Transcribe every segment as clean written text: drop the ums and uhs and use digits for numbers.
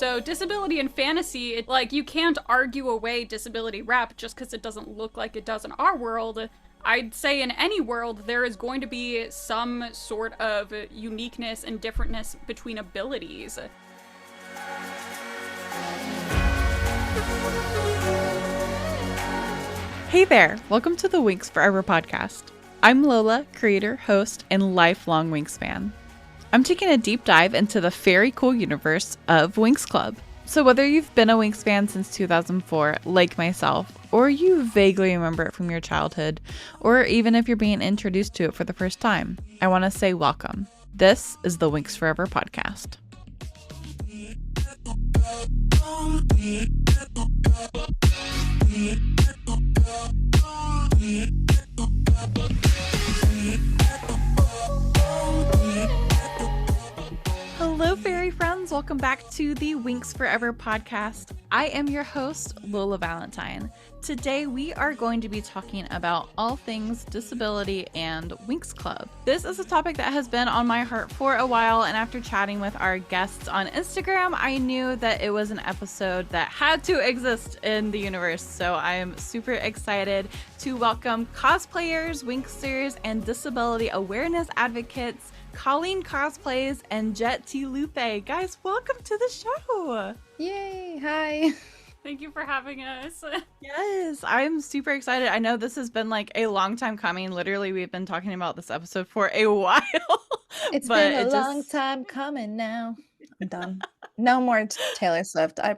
So disability in fantasy, like, you can't argue away disability rep just because it doesn't look like it does in our world. I'd say in any world, there is going to be some sort of uniqueness and differentness between abilities. Hey there, welcome to the WinxForeverPodcast. I'm Lola, creator, host, and lifelong Winx fan. I'm taking a deep dive into the very cool universe of Winx Club. So whether you've been a Winx fan since 2004, like myself, or you vaguely remember it from your childhood, or even if you're being introduced to it for the first time, I want to say welcome. This is the Winx Forever Podcast. Hello, fairy friends. Welcome back to the Winx Forever podcast. I am your host, Lola Valentine. Today, we are going to be talking about all things disability and Winx Club. This is a topic that has been on my heart for a while, and after chatting with our guests on Instagram, I knew that it was an episode that had to exist in the universe. So I am super excited to welcome cosplayers, Winxers, and disability awareness advocates, Colleen Cosplays, and Jet T. Lupe. Guys, welcome to the show. Yay, hi. Thank you for having us. Yes, I'm super excited. I know this has been like a long time coming. Literally, we've been talking about this episode for a while. It's been a long time coming now. I'm done. No more Taylor Swift. I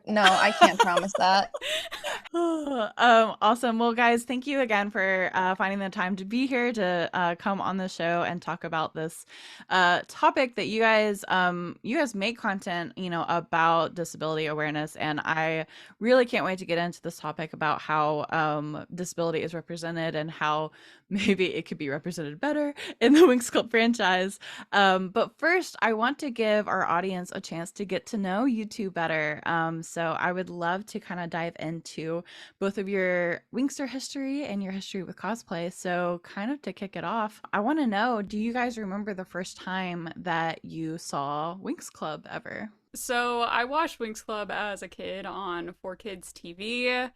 can't promise that. Awesome. Well, guys, thank you again for finding the time to be here to come on the show and talk about this topic that you guys make content, about disability awareness, and I really can't wait to get into this topic about how disability is represented and how maybe it could be represented better in the Winx Club franchise. But first, I want to give our audience a chance to get to know you two better. So I would love to kind of dive into both of your Winxer history and your history with cosplay. So kind of to kick it off, I want to know, do you guys remember the first time that you saw Winx Club ever? So I watched Winx Club as a kid on 4Kids TV.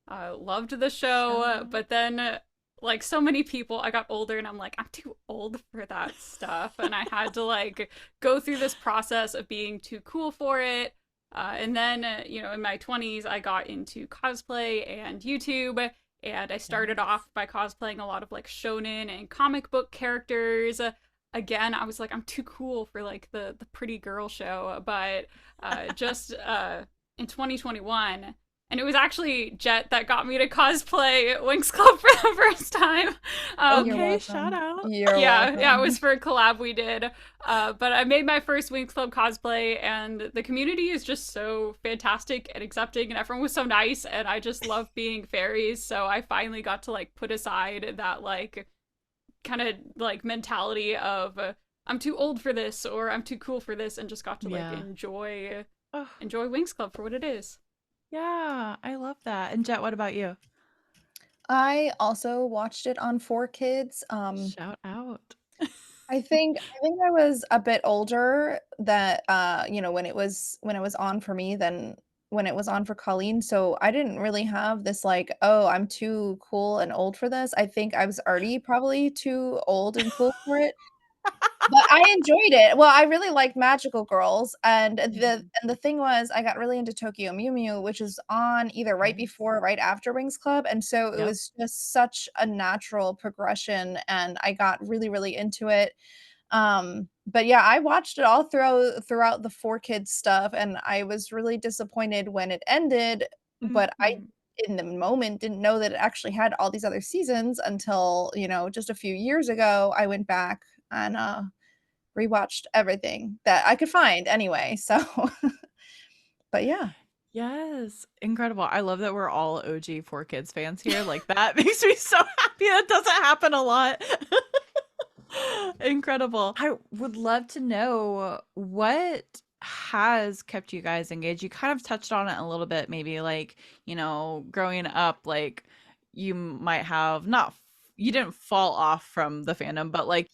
Loved the show, but then like so many people, I got older and I'm like, I'm too old for that stuff. And I had to like go through this process of being too cool for it. And then, in my 20s, I got into cosplay and YouTube. And I started off by cosplaying a lot of like shonen and comic book characters. Again, I was like, I'm too cool for like the pretty girl show. But just in 2021, and it was actually Jet that got me to cosplay Winx Club for the first time. Okay, shout out. Yeah, it was for a collab we did. But I made my first Winx Club cosplay, and the community is just so fantastic and accepting, and everyone was so nice, and I just love being fairies. So I finally got to like put aside that like kind of like mentality of I'm too old for this or I'm too cool for this, and just got to like enjoy Winx Club for what it is. Yeah, I love that. And Jet, what about you? I also watched it on 4Kids. Shout out. I think I was a bit older that when it was on for me than when it was on for Colleen. So I didn't really have this like, oh, I'm too cool and old for this. I think I was already probably too old and cool for it. But I enjoyed it. Well, I really liked Magical Girls, and the thing was I got really into Tokyo Mew Mew, which is on either right before or right after Winx Club, and so it was just such a natural progression, and I got really, really into it. But yeah, I watched it all throughout the 4Kids stuff, and I was really disappointed when it ended, but I in the moment didn't know that it actually had all these other seasons until, just a few years ago, I went back and rewatched everything that I could find anyway. So, but yeah. Yes, incredible. I love that we're all OG 4Kids fans here. Like that makes me so happy. That doesn't happen a lot. Incredible. I would love to know what has kept you guys engaged. You kind of touched on it a little bit, maybe like, growing up, like you might have not you didn't fall off from the fandom, but like,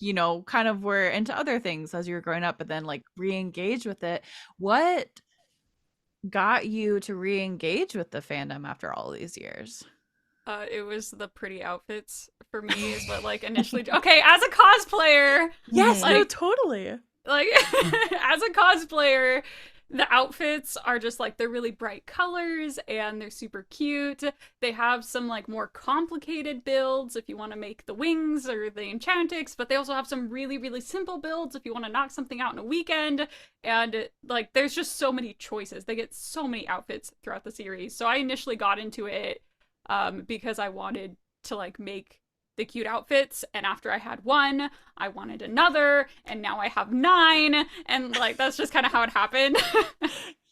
kind of were into other things as you were growing up, but then like re-engage with it. What got you to re-engage with the fandom after all these years? It was the pretty outfits for me is what like initially. Okay, as a cosplayer, Yes, Mhm. no, like totally. like as a cosplayer, the outfits are just like they're really bright colors and they're super cute. They have some like more complicated builds if you want to make the wings or the enchantix, but they also have some really simple builds if you want to knock something out in a weekend. And like there's just so many choices. They get so many outfits throughout the series. So I initially got into it because I wanted to like make the cute outfits, and after I had one I wanted another, and now I have 9, and like that's just kind of how it happened.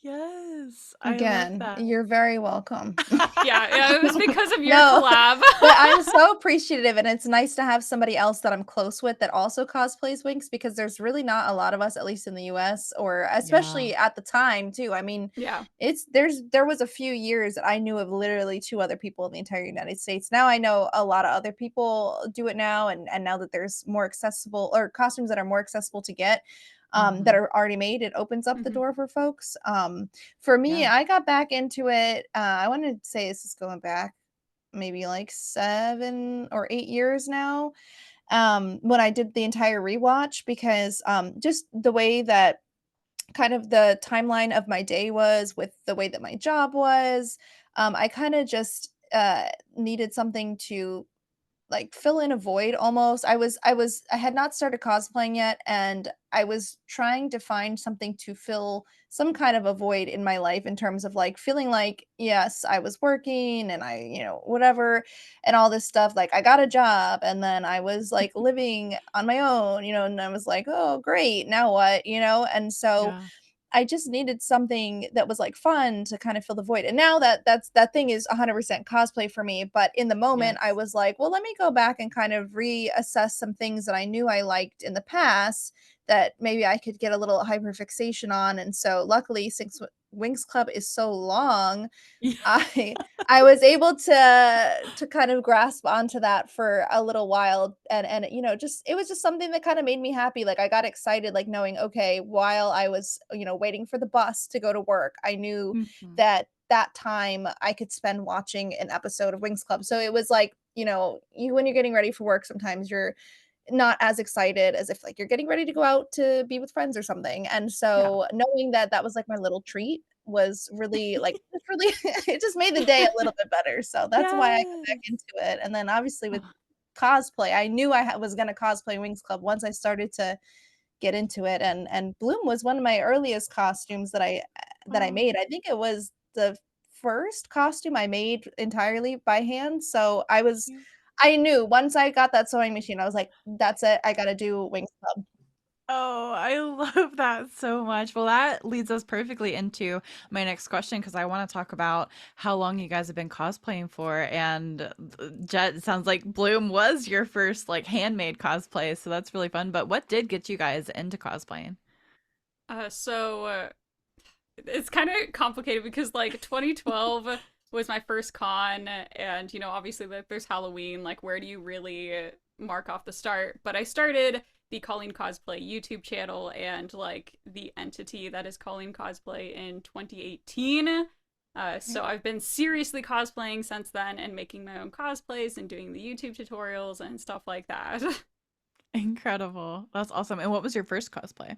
Yes, I love Again, that. you're very welcome. Yeah, it was because of your No, collab. but I'm so appreciative, and it's nice to have somebody else that I'm close with that also cosplays Winx because there's really not a lot of us, at least in the US, or Yeah. especially at the time too. I mean, Yeah. there was a few years that I knew of literally 2 other people in the entire United States. Now I know a lot of other people do it now, and now that there's more accessible or costumes that are more accessible to get, that Mhm. are already made, it opens up the Mm-hmm. door for folks. For me, Yeah. I got back into it. I want to say this is going back maybe like 7 or 8 years now, when I did the entire rewatch because, just the way that kind of the timeline of my day was with the way that my job was, I kinda just, needed something to like fill in a void almost. I had not started cosplaying yet, and I was trying to find something to fill some kind of a void in my life in terms of like feeling like yes, I was working and I, whatever and all this stuff. Like I got a job and then I was like living on my own, and I was like, "Oh, great. Now what?" And so Yeah. I just needed something that was, like, fun to kind of fill the void, and now that thing is 100% cosplay for me, but in the moment, I Yes. was like, "Well, let me go back and kind of reassess some things that I knew I liked in the past that maybe I could get a little hyperfixation on," and so, luckily, since Winx Club is so long, Yeah. I I was able to kind of grasp onto that for a little while and just it was just something that kind of made me happy. Like I got excited like knowing, okay, while I was, waiting for the bus to go to work, I knew Mhm. that that time I could spend watching an episode of Winx Club. So it was like, you when you're getting ready for work, sometimes you're not as excited as if like you're getting ready to go out to be with friends or something. And Yeah. so knowing that that was like my little treat was really like it's really it just made the day a little bit better. So that's why I got back Yes. into it. And then obviously with Oh, cosplay, I knew was going to cosplay Winx Club once I started to get into it and Bloom was one of my earliest costumes that I oh, made. I think it was the first costume I made entirely by hand. So yeah. I knew once I got that sewing machine, I was like, "That's it. I gotta do Winx Club." Oh, I love that so much. Well, that leads us perfectly into my next question because I want to talk about how long you guys have been cosplaying for. And Jet, it sounds like Bloom was your first like handmade cosplay, so that's really fun. But what did get you guys into cosplaying? So it's kind of complicated because like 2012 was my first con, and obviously like there's Halloween. Like where do you really mark off the start? But I started the Colleen Cosplay YouTube channel and like the entity that is Colleen Cosplay in 2018. So I've been seriously cosplaying since then and making my own cosplays and doing the YouTube tutorials and stuff like that. Incredible. That's awesome. And what was your first cosplay?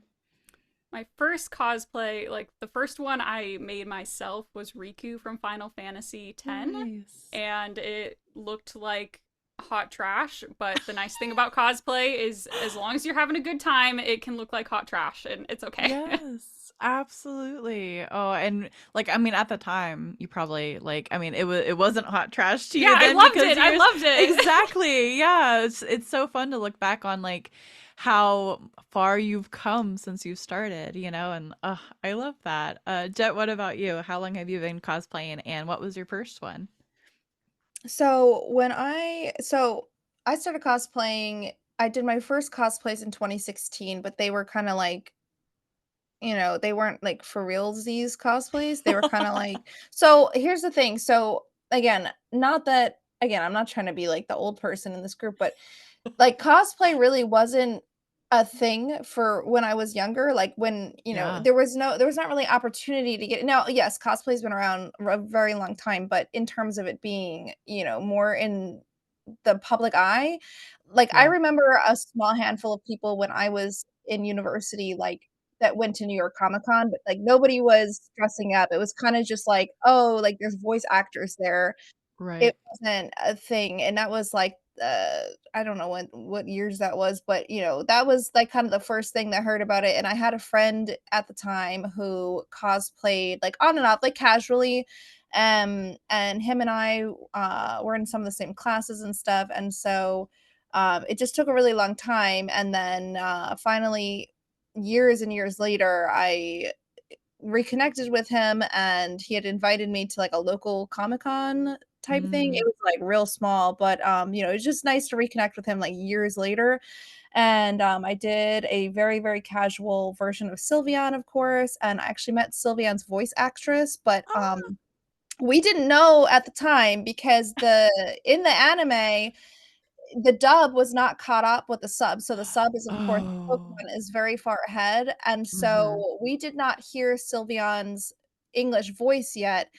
My first cosplay, like the first one I made myself, was Riku from Final Fantasy X, Nice. and it looked like hot trash. But the nice thing about cosplay is, as long as you're having a good time, it can look like hot trash, and it's okay. Yes, absolutely. Oh, and like I mean at the time you probably like I mean it wasn't hot trash to Yeah, you I then loved because it. I you're loved it. exactly. Yeah, it's so fun to look back on like how far you've come since you started, and I love that. Jet, what about you? How long have you been cosplaying and what was your first one? So I started cosplaying I did my first cosplays in 2016, but they were kinda like, they weren't like for realsies cosplays. They were kinda like so here's the thing. So again, not that again, I'm not trying to be like the old person in this group, but like cosplay really wasn't a thing for when I was younger, like, when, Yeah. there was not really opportunity to get now, yes, cosplay's been around a very long time, but in terms of it being, more in the public eye, like, I Yeah. remember a small handful of people when I was in university, like, that went to New York Comic Con, but, like, nobody was dressing up. It was kinda just like, "Oh, like, there's voice actors there." Right. It wasn't a thing, and that was, like, I don't know what years that was, but, that was, like, kind of the first thing that I heard about it, and I had a friend at the time who cosplayed, like, on and off, like, casually, and him and I, were in some of the same classes and stuff, and so, it just took a really long time, and then, finally, years and years later, I reconnected with him, and he had invited me to, like, a local Comic-Con type thing. It Mm. was, like, real small, but, it was just nice to reconnect with him, like, years later, and, I did a very, very casual version of Sylveon, of course, and I actually met Sylveon's voice actress, but, Ah. we didn't know at the time because the in the anime, the dub was not caught up with the sub, so the sub is, of course, Oh. Pokemon is very far ahead, and Mhm. so we did not hear Sylveon's English voice yet,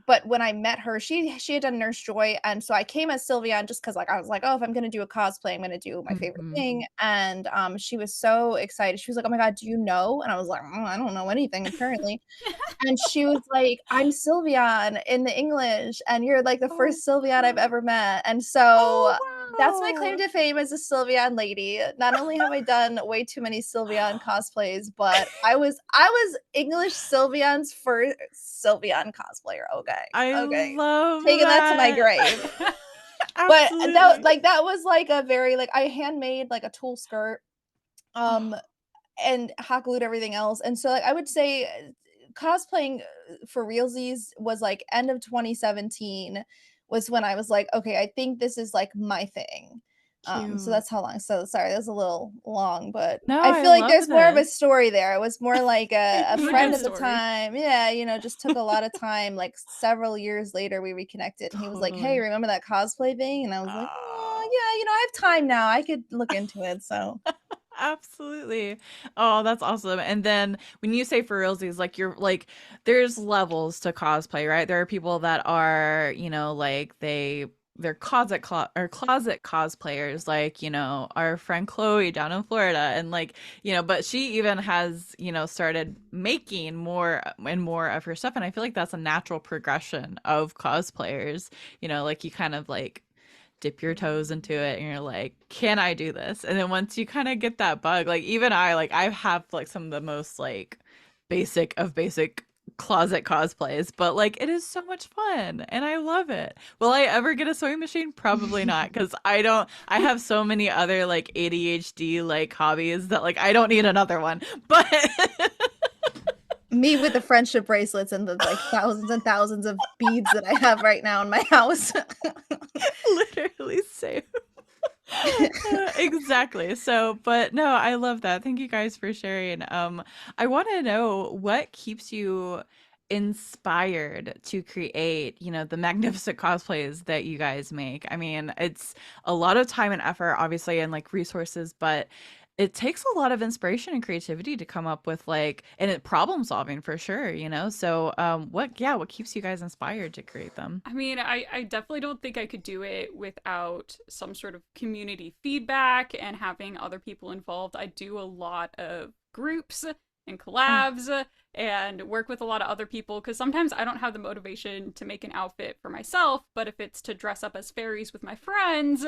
but when I met her, she had done Nurse Joy, and so I came as Sylveon just 'cause, like, I was like, "Oh, if I'm gonna do a cosplay, I'm gonna do my favorite Mhm. thing," and, she was so excited. She was like, "Oh my god, do you know?" And I was like, I don't know anything apparently." And she was like, "I'm Sylveon in the English, and you're, like, the Oh, first Sylveon I've wow. ever met." And so, Oh, that's my claim wow. to fame as a Sylveon lady. Not only have I done way too many Sylveon cosplays, but I was English Sylveon's first Sylveon cosplayer, okay, I okay. love Taking that to my that. grave. But Absolutely. that was, like, a very, like, I handmade, like, a tulle skirt, um, Oh, and hot glued everything else, and so, like, I would say, cosplaying, for realsies was, like, end of 2017 was when I was like, "Okay, I think this is, like, my thing." So cute. that's how long so sorry, that was a little long, but No, I I feel like love there's more of a this. story there. It was more like a It's a friend good at the story. time yeah, just took a lot of time, like, several years later, we reconnected, and he was like, "Hey, Totally. remember that cosplay thing?" And I was like, "Oh, Oh. yeah, I have time now, I could look into it," so Absolutely. Oh, that's awesome. And then when you say for realsies, like you're like, there's levels to cosplay, right? There are people that are, like they're closet cosplayers, like, our friend Chloe down in Florida. And like, but she even has, started making more and more of her stuff. And I feel like that's a natural progression of cosplayers, like you kind of like dip your toes into it and you're like, can I do this? And then once you kind of get that bug, like even I have like some of the most like basic of basic closet cosplays, but like it is so much fun and I love it. Will I ever get a sewing machine? Probably not, because I have so many other like ADHD like hobbies that like I don't need another one. But Me with the friendship bracelets and the, like, thousands and thousands of beads that I have right now in my house. literally same. Exactly. So, but no, I love that. Thank you guys for sharing. I want to know what keeps you inspired to create, the magnificent cosplays that you guys make. I mean, it's a lot of time and effort, obviously, and like resources, but it takes a lot of inspiration and creativity to come up with like, and it problem solving for sure. So, what keeps you guys inspired to create them? I mean, I definitely don't think I could do it without some sort of community feedback and having other people involved. I do a lot of groups and Oh, collabs and work with a lot of other people because sometimes I don't have the motivation to make an outfit for myself, but if it's to dress up as fairies with my friends,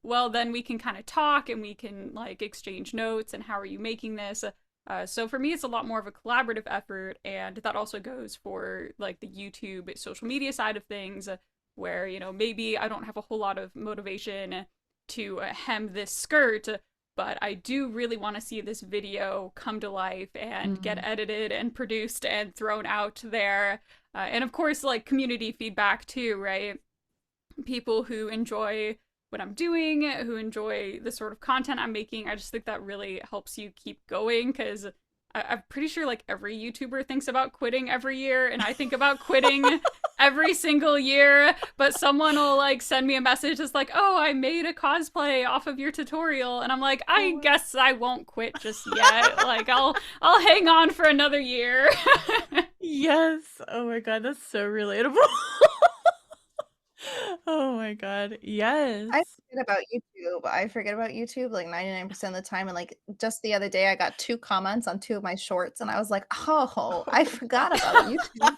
well, then we can kind of talk and we can like exchange notes and how are you making this? So for me, it's a lot more of a collaborative effort, and that also goes for like the YouTube social media side of things, where maybe I don't have a whole lot of motivation to hem this skirt, but I do really want to see this video come to life and get mm, edited and produced and thrown out there, and of course like community feedback too, right? People who enjoy what I'm doing, who enjoy the sort of content I'm making. I just think that really helps you keep going because I'm pretty sure like every YouTuber thinks about quitting every year, and I think about quitting every single year. But someone will like send me a message that's like, "Oh, I made a cosplay off of your tutorial," and I'm like, Oh, "I wow. guess I won't quit just yet. Like, I'll hang on for another year." Yes. Oh my God, that's so relatable. Oh my God. Yes. I forget about YouTube like 99% of the time. And like just the other day, I got 2 comments on 2 of my shorts, and I was like, oh, I forgot about YouTube.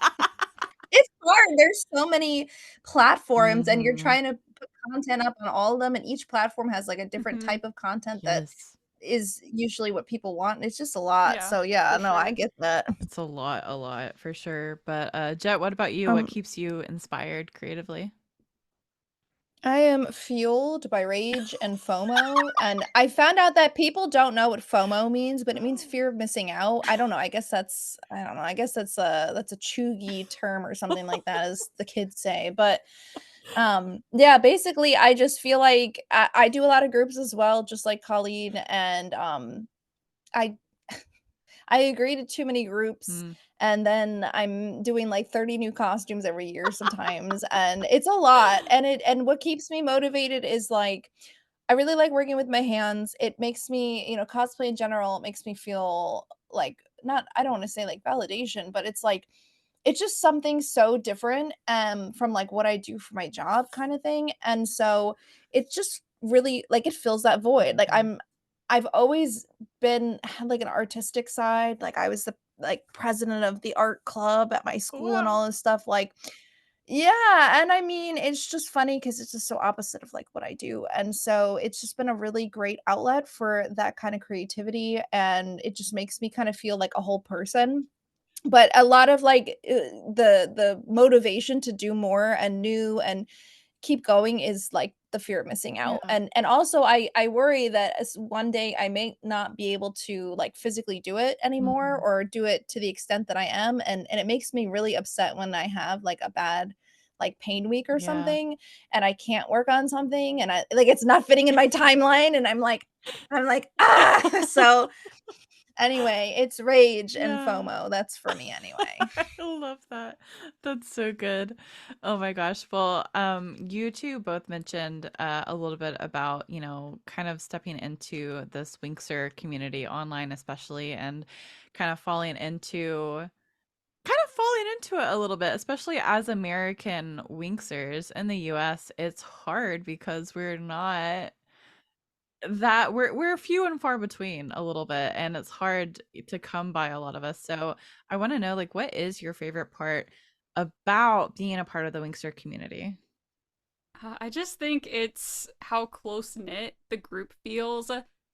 It's hard. There's so many platforms, and you're Mhm. trying to put content up on all of them, and each platform has like a different Hmm. type of content that Yes. is usually what people want. It's just a lot. Yeah, So yeah, for no, I sure. get that. It's a lot for sure. But Jet, what about you? What Um, keeps you inspired creatively? I am fueled by rage and FOMO, and I found out that people don't know what FOMO means, but it means fear of missing out. I don't know. I don't know. I guess that's a chuggy term or something like that, as the kids say. But yeah, basically, I just feel like I do a lot of groups as well, just like Colleen, and I I agree to too many groups, Mm. and then I'm doing like 30 new costumes every year sometimes, and it's a lot. And what keeps me motivated is like I really like working with my hands. It makes me, cosplay in general, it makes me feel like not I don't want to say like validation, but it's just something so different from like what I do for my job kind of thing. And so it's just really like it fills that void. Like Mhm. I've always been had like an artistic side. Like I was the like president of the art club at my school and Wow. all this stuff. Like yeah, and I mean, it's just funny because it's just so opposite of like what I do. And so it's just been a really great outlet for that kind of creativity, and it just makes me kind of feel like a whole person. But a lot of like the motivation to do more and new and keep going is like the fear of missing out. Yeah. And also I worry that as one day I may not be able to like physically do it anymore Mhm. or do it to the extent that I am. And it makes me really upset when I have like a bad like pain week or Yeah. something and I can't work on something and I like it's not fitting in my timeline and I'm like ah so anyway, it's rage and Yeah. FOMO. That's for me anyway. I love that. That's so good. Oh my gosh. Well, you two both mentioned a little bit about, kind of stepping into this Winxer community online, especially, and kind of falling into it a little bit, especially as American Winxers in the US. It's hard because we're few and far between a little bit, and it's hard to come by a lot of us. So I want to know, like, what is your favorite part about being a part of the Winxer community? I just think it's how close knit the group feels.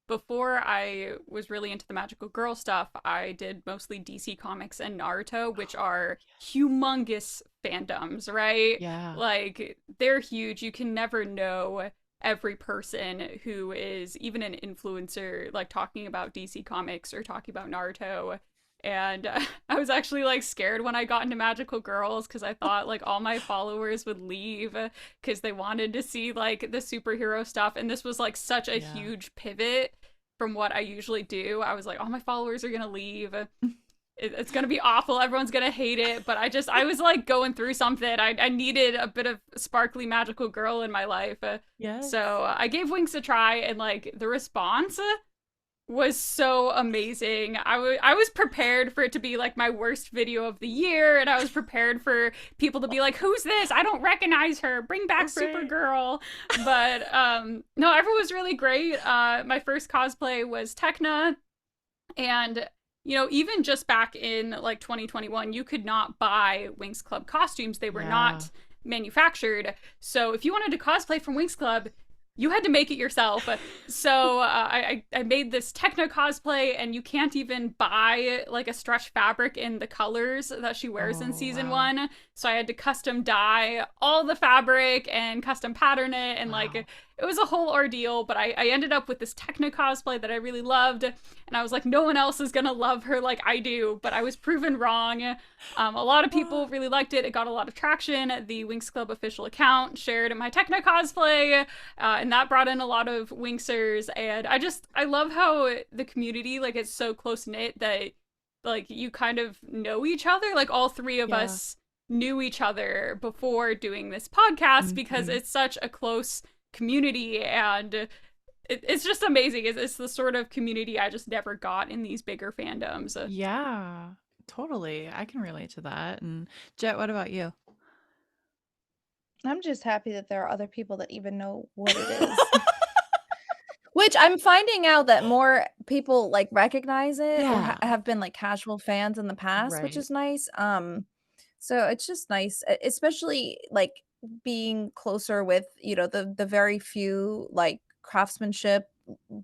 Before I was really into the magical girl stuff, I did mostly DC Comics and Naruto, which are humongous fandoms, right? Yeah. Like, they're huge. You can never know every person who is even an influencer, like talking about DC Comics or talking about Naruto. And I was actually like scared when I got into Magical Girls because I thought like all my followers would leave because they wanted to see like the superhero stuff. And this was like such a Yeah. huge pivot from what I usually do. I was like, all my followers are gonna leave. It's gonna be awful. Everyone's gonna hate it. But I was like going through something. I needed a bit of sparkly magical girl in my life. Yes. So I gave Winx a try, and like the response was so amazing. I was prepared for it to be like my worst video of the year, and I was prepared for people to be like, "Who's this? I don't recognize her. Bring back Right. Supergirl." But no, everyone was really great. My first cosplay was Tekna, and even just back in like 2021, you could not buy Winx Club costumes. They were Yeah. not manufactured. So if you wanted to cosplay from Winx Club, you had to make it yourself. So I made this Techno cosplay, and you can't even buy like a stretch fabric in the colors that she wears in Oh, season wow. one. So I had to custom dye all the fabric and custom pattern it, and like Wow. it was a whole ordeal. But I ended up with this Techno cosplay that I really loved, and I was like, no one else is gonna love her like I do. But I was proven wrong. A lot of people really liked it. It got a lot of traction. The Winx Club official account shared my Techno cosplay, and that brought in a lot of Winxers. And I love how the community like it's so close knit that like you kind of know each other. Like all three of Yeah. us knew each other before doing this podcast because Mhm. it's such a close community, and it's just amazing. It's the sort of community I just never got in these bigger fandoms. Yeah, totally. I can relate to that. And Jet, what about you? I'm just happy that there are other people that even know what it is. Which I'm finding out that more people, like, recognize it or Yeah. have been, like, casual fans in the past, which Right. is nice, so it's just nice, especially, like, being closer with, the very few, like, craftsmanship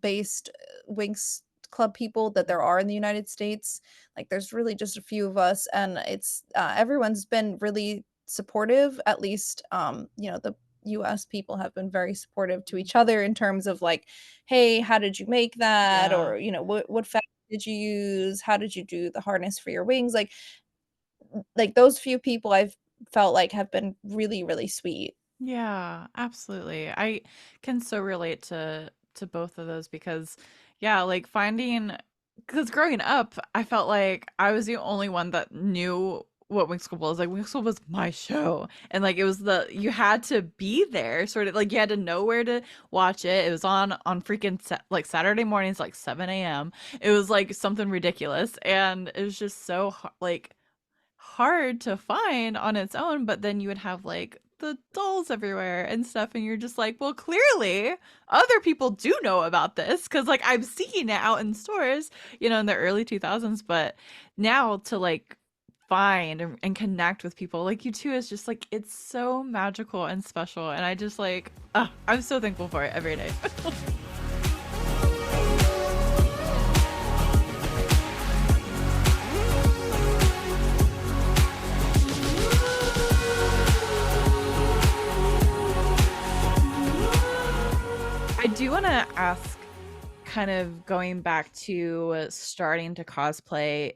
based Winx Club people that there are in the United States. Like, there's really just a few of us, and it's, everyone's been really supportive, at least, the US people have been very supportive to each other in terms of, like, "Hey, how did you make that?" Yeah. Or, "What fabric did you use? How did you do the harness for your wings?" Like, those few people I've felt like have been really, really sweet. Yeah, absolutely. I can so relate to both of those because yeah, like finding because growing up, I felt like I was the only one that knew what Winx Club was. Like Winx Club was my show. And like it was the you had to be there, sort of like you had to know where to watch it. It was on freaking like Saturday mornings like 7 a.m. It was like something ridiculous and it was just so like hard to find on its own, but then you would have like the dolls everywhere and stuff, and you're just like, well, clearly other people do know about this because like I'm seeing it out in stores, in the early 2000s, but now to like find and connect with people like you too is just like it's so magical and special, and I just like I'm so thankful for it every day. I do want to ask, kind of going back to starting to cosplay,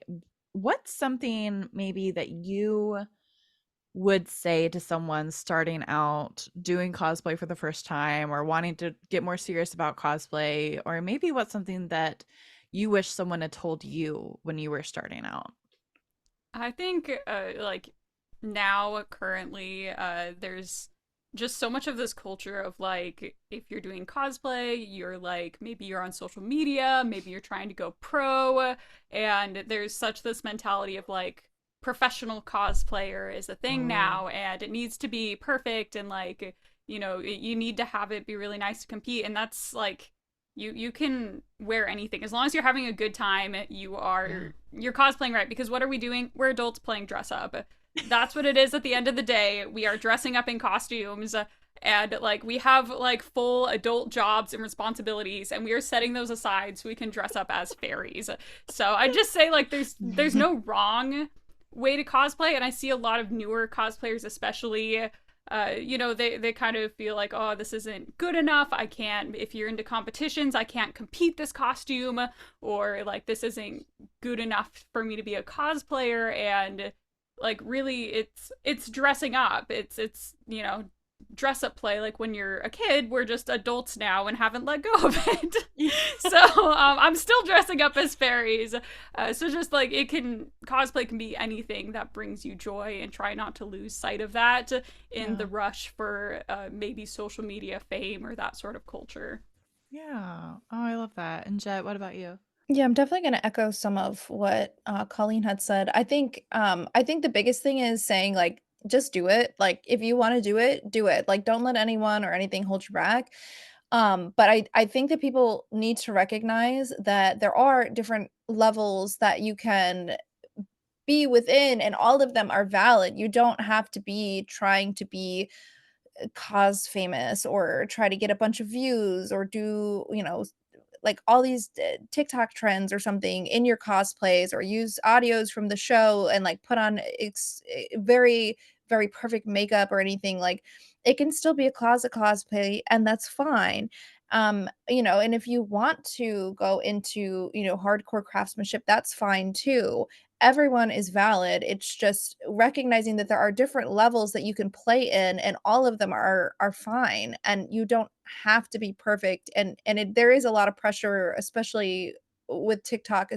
what's something maybe that you would say to someone starting out doing cosplay for the first time or wanting to get more serious about cosplay, or maybe what's something that you wish someone had told you when you were starting out? I think like now currently there's just so much of this culture of like if you're doing cosplay, you're like maybe you're on social media, maybe you're trying to go pro, and there's such this mentality of like professional cosplayer is a thing Oh, now and it needs to be perfect and like you need to have it be really nice to compete, and that's like you can wear anything as long as you're having a good time. yeah. You're cosplaying right, because what are we doing? We're adults playing dress up. That's what it is at the end of the day. We are dressing up in costumes, and like we have like full adult jobs and responsibilities, and we are setting those aside so we can dress up as fairies. So I just say like there's no wrong way to cosplay, and I see a lot of newer cosplayers especially they kind of feel like, oh, this isn't good enough. I can't, if you're into competitions, I can't compete this costume, or like this isn't good enough for me to be a cosplayer. And like really it's dressing up. It's dress up play. Like when you're a kid, we're just adults now and haven't let go of it. Yeah. So I'm still dressing up as fairies. So just like cosplay can be anything that brings you joy, and try not to lose sight of that in Yeah. the rush for maybe social media fame or that sort of culture. Yeah. Oh, I love that. And Jet, what about you? Yeah, I'm definitely gonna echo some of what, Colleen had said. I think the biggest thing is saying, like, just do it. Like, if you wanna do it, do it. Like, don't let anyone or anything hold you back. But I think that people need to recognize that there are different levels that you can be within, and all of them are valid. You don't have to be trying to be cause famous or try to get a bunch of views or do, like all these TikTok trends or something in your cosplays, or use audios from the show and like put on very, very perfect makeup or anything. Like, it can still be a closet cosplay, and that's fine. And if you want to go into, hardcore craftsmanship, that's fine too. Everyone is valid. It's just recognizing that there are different levels that you can play in, and all of them are fine, and you don't have to be perfect. And there is a lot of pressure, especially with TikTok,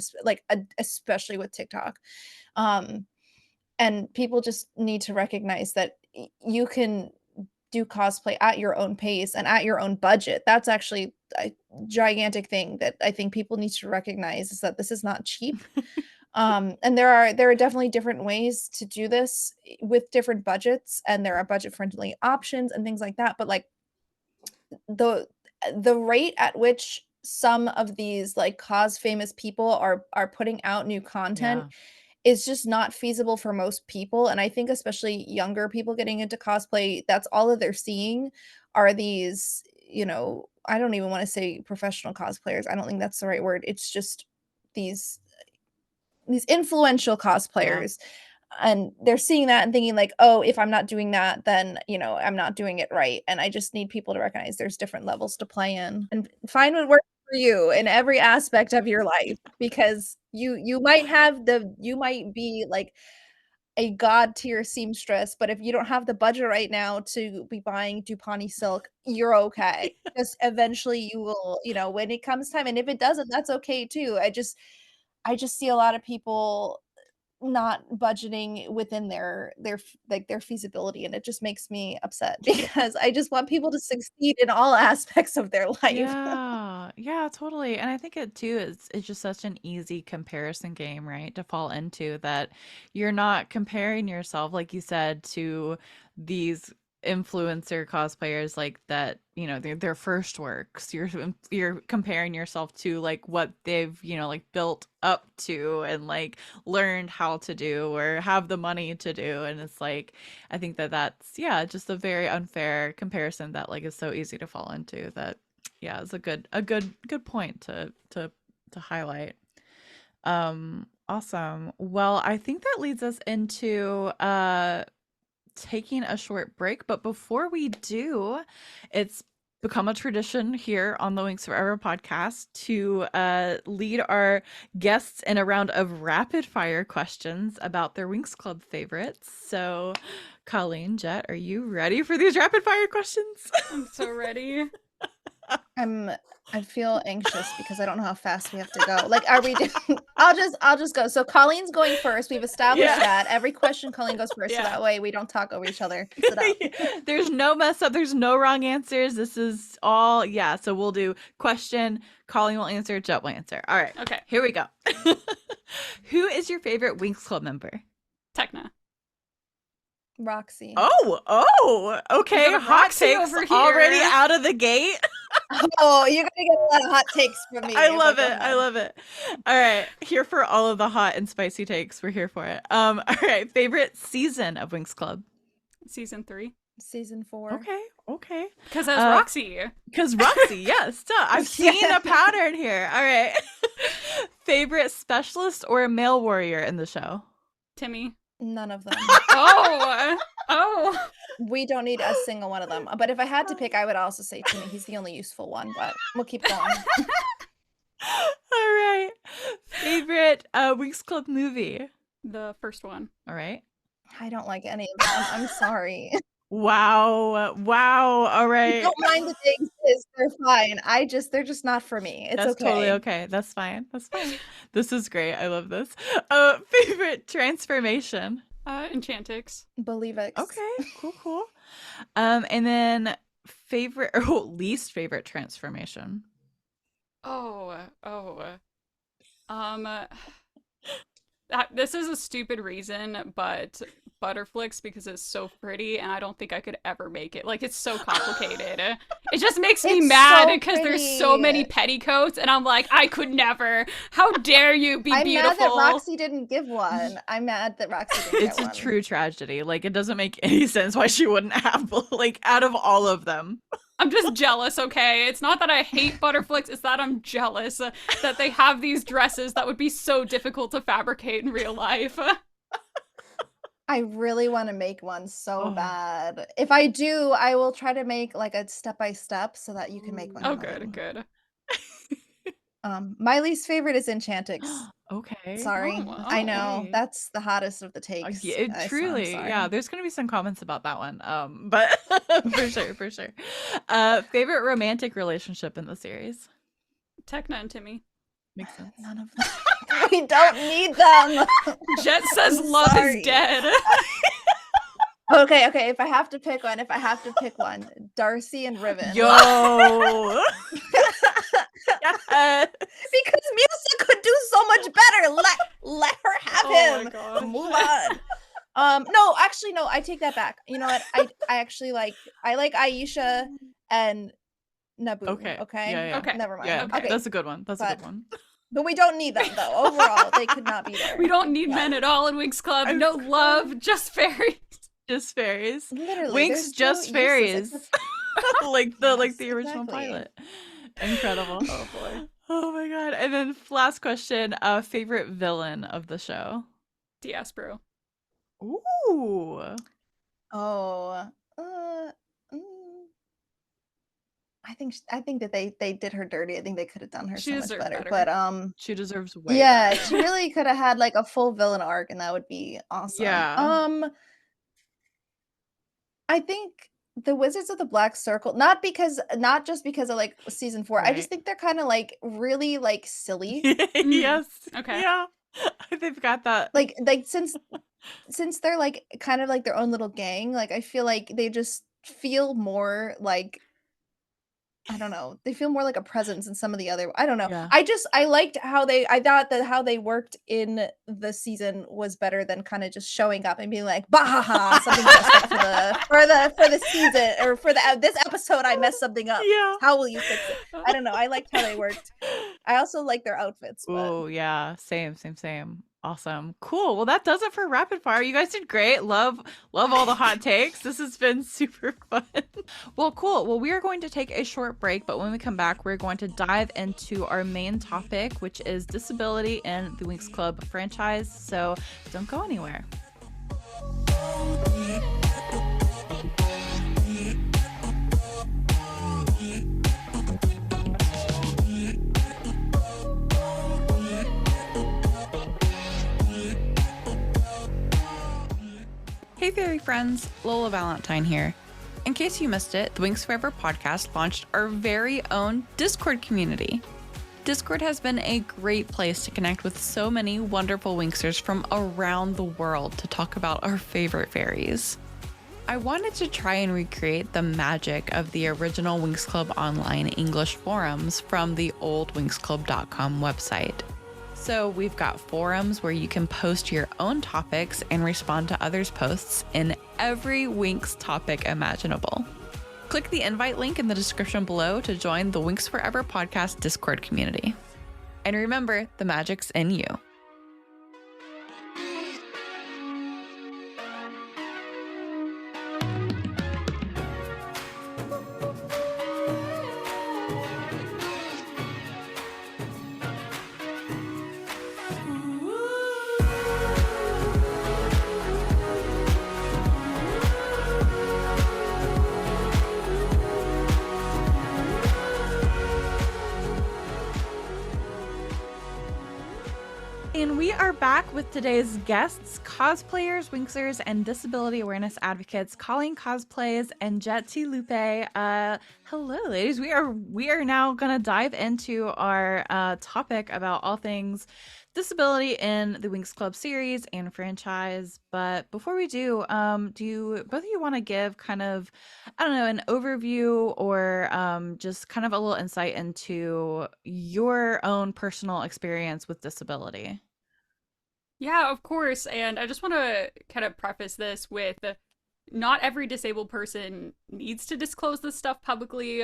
especially with TikTok. Um, and people just need to recognize that you can do cosplay at your own pace and at your own budget. That's actually a gigantic thing that I think people need to recognize, is that this is not cheap. And there are definitely different ways to do this with different budgets, and there are budget friendly options and things like that. But like the the rate at which some of these like cause famous people are putting out new content Yeah. is just not feasible for most people. And I think especially younger people getting into cosplay, that's all that they're seeing are these, I don't even want to say professional cosplayers. I don't think that's the right word. It's just these influential Yeah. cosplayers. And they're seeing that and thinking like, oh, if I'm not doing that, then I'm not doing it right. And I just need people to recognize there's different levels to play in and find what works for you in every aspect of your life, because you might be like a god tier seamstress, but if you don't have the budget right now to be buying Dupont silk, you're okay. Just eventually you will, when it comes time. And if it doesn't, that's okay too. I just see a lot of people not budgeting within their feasibility, and it just makes me upset because I just want people to succeed in all aspects of their life. Yeah, yeah, totally. And I think it too is it's just such an easy comparison game, right? To fall into that you're not comparing yourself, like you said, to these influencer cosplayers like that, their first works. You're comparing yourself to like what they've, like built up to and like learned how to do or have the money to do. And it's like I think that's yeah, just a very unfair comparison that like is so easy to fall into that yeah, it's a good point to highlight. Awesome. Well, I think that leads us into taking a short break, but before we do, it's become a tradition here on the Winx Forever podcast to lead our guests in a round of rapid fire questions about their Winx Club favorites. So, Colleen, Jet, are you ready for these rapid fire questions? I'm so ready. I feel anxious because I don't know how fast we have to go. Like, are we doing I'll just go. So Colleen's going first. We've established Yeah. that. Every question Colleen goes first, so Yeah. that way we don't talk over each other. Sit up. There's no mess up. There's no wrong answers. This is all, yeah. So we'll do question. Colleen will answer. Jet will answer. All right. Okay. Here we go. Who is your favorite Winx Club member? Techna. Roxy. Oh, okay. We got a Hot Roxy takes over here. already out of the gate. Oh, you're gonna get a lot of hot takes from me. I love Go it. I ahead. love it. All right. Here for all of the hot and spicy takes. We're here for it. All right. Favorite season of Winx Club? Season 3. Season 4. Okay. Because that's Roxy. Because Roxy, yes. Duh. I've seen a pattern here. All right. Favorite specialist or male warrior in the show? Timmy. None of them. Oh. We don't need a single one of them. But if I had to pick, I would also say Timmy. He's the only useful one, but we'll keep going. All right. Favorite Winx Club movie? The first one. All right. I don't like any of them. I'm sorry. Wow. All I right. don't mind the things. They're fine. They're just not for me. It's That's okay. totally okay. That's fine. This is great. I love this. Favorite transformation? Enchantix. Believe it. Okay. Cool. And then favorite or least favorite transformation? This is a stupid reason, but Butterflix, because it's so pretty, and I don't think I could ever make it. Like, it's so complicated. It just makes me It's mad so because there's so many pretty. petticoats, and I'm like, I could never. How dare you be I'm beautiful? mad that Roxy didn't give one. I'm mad that Roxy didn't It's get a one. true tragedy. Like, it doesn't make any sense why she wouldn't have, like, out of all of them. I'm just jealous, okay? It's not that I hate Butterflix, it's that I'm jealous that they have these dresses that would be so difficult to fabricate in real life. I really want to make one so Oh. bad. If I do, I will try to make like a step-by-step so that you can make one. Oh, Colleen. good. My least favorite is Enchantix. Okay. Sorry. Oh, I know. okay. That's the hottest of the takes. Yeah, I'm truly, sorry. yeah. There's gonna be some comments about that one, but for sure. Favorite romantic relationship in the series? Techna and Timmy. Makes sense. None of them. We don't need them. Jet says I'm love sorry. is dead. Okay. If I have to pick one, Darcy and Riven. Yo. Yes. Because Musa could do so much better. Let her have Oh my him. gosh. Move on. No, actually, no. I take that back. You know what? I actually like Aisha and Naboo. Okay. Yeah. Okay. Never mind. Yeah. Okay. That's a good one. That's a good one. But we don't need them though. Overall, they could not be there. We don't need men at all in Winx Club. No love, just fairies. Just fairies. Literally, Winx just fairies. like the original pilot. Incredible. Oh boy. Oh my god. And then last question, favorite villain of the show. Diaspro. Ooh. Oh. I think that they did her dirty. I think they could have done her She so much deserved better. better. But she deserves way yeah, better. she really could have had like a full villain arc, and that would be awesome. Yeah. I think the Wizards of the Black Circle, not just because of like season 4. I just Right. think they're kind of like really like silly. Yes. Okay. Yeah. They've got that. Like since they're like kind of like their own little gang, like I feel like they just feel more like, I don't know. They feel more like a presence in some of the other. I don't know. Yeah. I liked how I thought that how they worked in the season was better than kind of just showing up and being like, bah ha ha, something messed up for the season or for this episode. I messed something up. Yeah. How will you fix it? I don't know. I liked how they worked. I also like their outfits. Oh yeah, same. Awesome. Cool. Well, that does it for rapid fire. You guys did great. Love all the hot takes. This has been super fun. Well, cool. Well, we are going to take a short break, but when we come back, we're going to dive into our main topic, which is disability in the Winx Club franchise. So don't go anywhere. Hey fairy friends, Lola Valentine here. In case you missed it, the Winx Forever podcast launched our very own Discord community. Discord has been a great place to connect with so many wonderful Winxers from around the world to talk about our favorite fairies. I wanted to try and recreate the magic of the original Winx Club online English forums from the old winxclub.com website. So we've got forums where you can post your own topics and respond to others' posts in every Winx topic imaginable. Click the invite link in the description below to join the Winx Forever Podcast Discord community. And remember, the magic's in you. And we are back with today's guests, cosplayers, Winxers, and disability awareness advocates, Colleen Cosplays and Jet T. Lupe. Hello, ladies. We are now going to dive into our topic about all things disability in the Winx Club series and franchise. But before we do you both of you want to give kind of, I don't know, an overview or just kind of a little insight into your own personal experience with disability? Yeah, of course. And I just want to kind of preface this with not every disabled person needs to disclose this stuff publicly.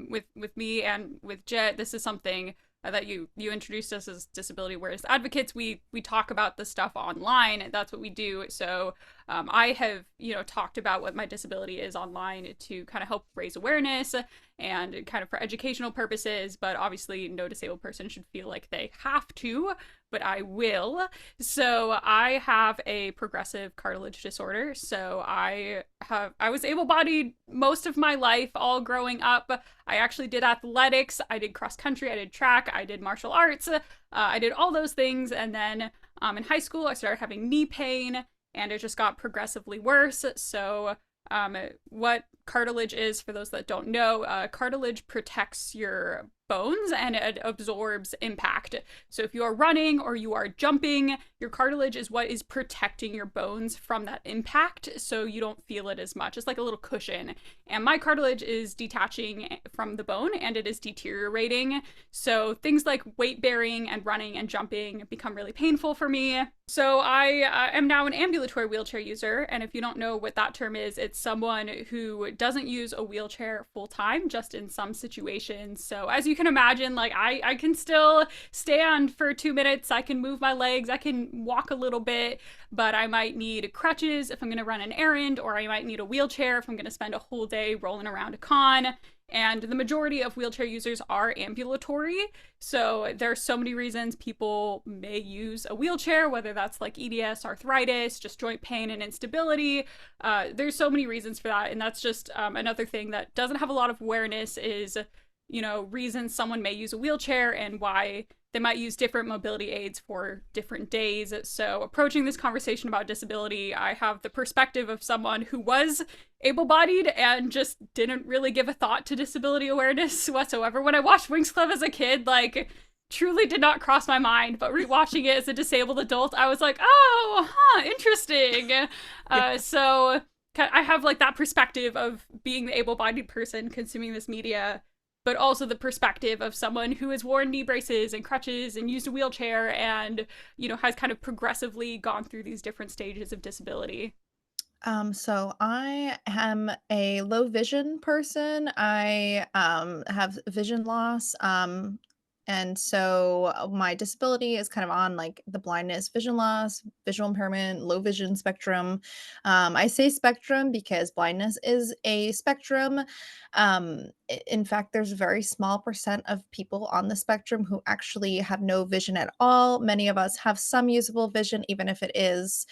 With me and with Jet, this is something that you introduced us as disability awareness advocates. We talk about the stuff online. That's what we do. So I have talked about what my disability is online to kind of help raise awareness and kind of for educational purposes. But obviously, no disabled person should feel like they have to. But I will. So I have a progressive cartilage disorder. So I was able-bodied most of my life, all growing up. I actually did athletics. I did cross country. I did track. I did martial arts. I did all those things. And then in high school, I started having knee pain, and it just got progressively worse. So what cartilage is, for those that don't know, cartilage protects your bones and it absorbs impact. So if you are running or you are jumping, your cartilage is what is protecting your bones from that impact, so you don't feel it as much. It's like a little cushion. And my cartilage is detaching from the bone and it is deteriorating. So things like weight bearing and running and jumping become really painful for me. So I am now an ambulatory wheelchair user, and if you don't know what that term is, it's someone who doesn't use a wheelchair full time, just in some situations. So as you can imagine, like I can still stand for 2 minutes, I can move my legs, I can walk a little bit, but I might need crutches if I'm going to run an errand, or I might need a wheelchair if I'm going to spend a whole day rolling around a con. And the majority of wheelchair users are ambulatory. So there are so many reasons people may use a wheelchair, whether that's like EDS, arthritis, just joint pain and instability. There's so many reasons for that. And that's just another thing that doesn't have a lot of awareness is, you know, reasons someone may use a wheelchair and why they might use different mobility aids for different days. So approaching this conversation about disability, I have the perspective of someone who was able-bodied and just didn't really give a thought to disability awareness whatsoever. When I watched Winx Club as a kid, like, truly did not cross my mind, but rewatching it as a disabled adult, I was like, oh, huh, interesting. So I have like that perspective of being the able-bodied person consuming this media, but also the perspective of someone who has worn knee braces and crutches and used a wheelchair and, you know, has kind of progressively gone through these different stages of disability. So I am a low vision person. I have vision loss. And so my disability is kind of on like the blindness, vision loss, visual impairment, low vision spectrum. I say spectrum because blindness is a spectrum. In fact, there's a very small percent of people on the spectrum who actually have no vision at all. Many of us have some usable vision, even if it is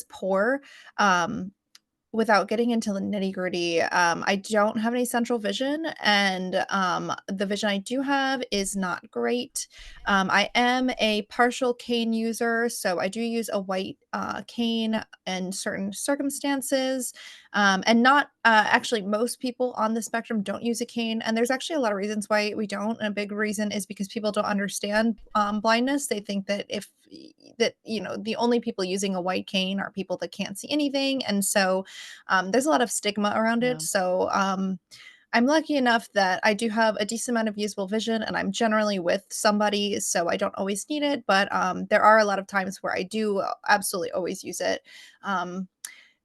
poor. Um, Without getting into the nitty-gritty, I don't have any central vision, and the vision I do have is not great. I am a partial cane user, so I do use a white cane in certain circumstances. And not actually, most people on the spectrum don't use a cane, and there's actually a lot of reasons why we don't. And a big reason is because people don't understand blindness. They think that the only people using a white cane are people that can't see anything, and so there's a lot of stigma around Yeah. it. So I'm lucky enough that I do have a decent amount of usable vision, and I'm generally with somebody, so I don't always need it. But there are a lot of times where I do absolutely always use it. Um,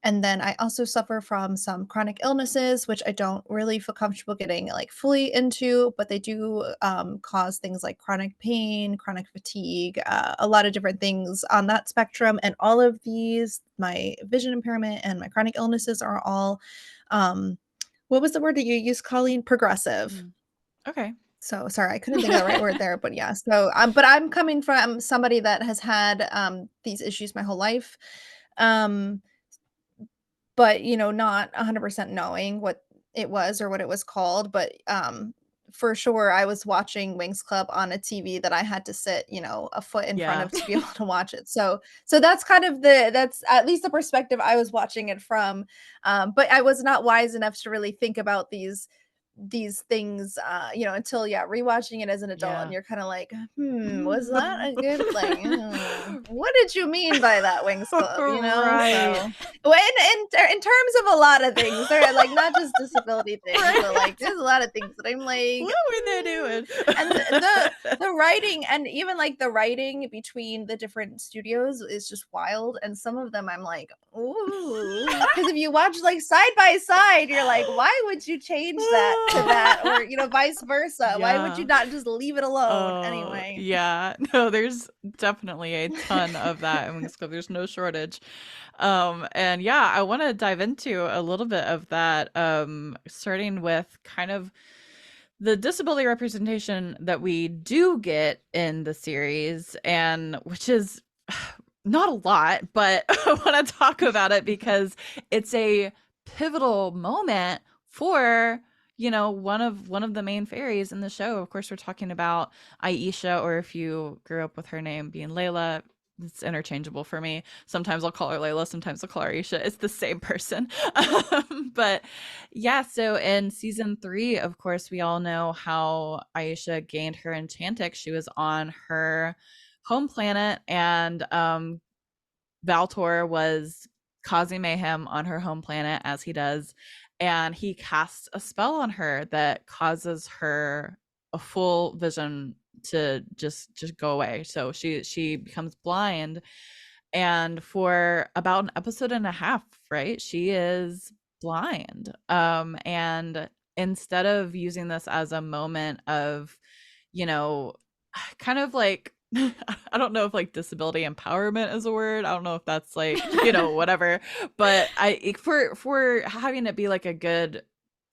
and then I also suffer from some chronic illnesses, which I don't really feel comfortable getting like fully into, but they do cause things like chronic pain, chronic fatigue, a lot of different things on that spectrum. And all of these, my vision impairment and my chronic illnesses are all, what was the word that you used, Colleen? Progressive. Okay. So sorry, I couldn't think of the right word there, but yeah. So, but I'm coming from somebody that has had these issues my whole life. Um, but, not 100% knowing what it was or what it was called, but, for sure, I was watching Winx Club on a TV that I had to sit, a foot in front Yeah. of to be able to watch it. So that's kind of that's at least the perspective I was watching it from, but I was not wise enough to really think about these things, until, yeah, rewatching it as an adult, and Yeah. you're kinda like, was that a good, like, what did you mean by that, Winx Club?" Right. So, well, in terms of a lot of things, there are, like, not just disability things, but, like, there's a lot of things that I'm like, What were they doing? and the writing, and even, like, the writing between the different studios is just wild, and some of them I'm like, ooh, because if you watch, like, side by side, you're like, "Why would you change that to that?" Or, vice versa. Why would you Yeah. not just leave it alone? Oh, Anyway. yeah. No, there's definitely a ton of that in Winx Club. There's no shortage. And yeah, I want to dive into a little bit of that, starting with kind of the disability representation that we do get in the series, and which is not a lot, but I want to talk about it because it's a pivotal moment for one of the main fairies in the show. Of course, we're talking about Aisha, or if you grew up with her name being Layla, it's interchangeable for me. Sometimes I'll call her Layla, sometimes I'll call her Aisha. It's the same person. But yeah, so in season 3, of course, we all know how Aisha gained her Enchantix. She was on her home planet, and Valtor was causing mayhem on her home planet, as he does, and he casts a spell on her that causes her a full vision to just go away. So she becomes blind, and for about an episode and a half, right, she is blind. And instead of using this as a moment of, you know, kind of like, I don't know if like disability empowerment is a word. I don't know if that's like, whatever. But for having it be like a good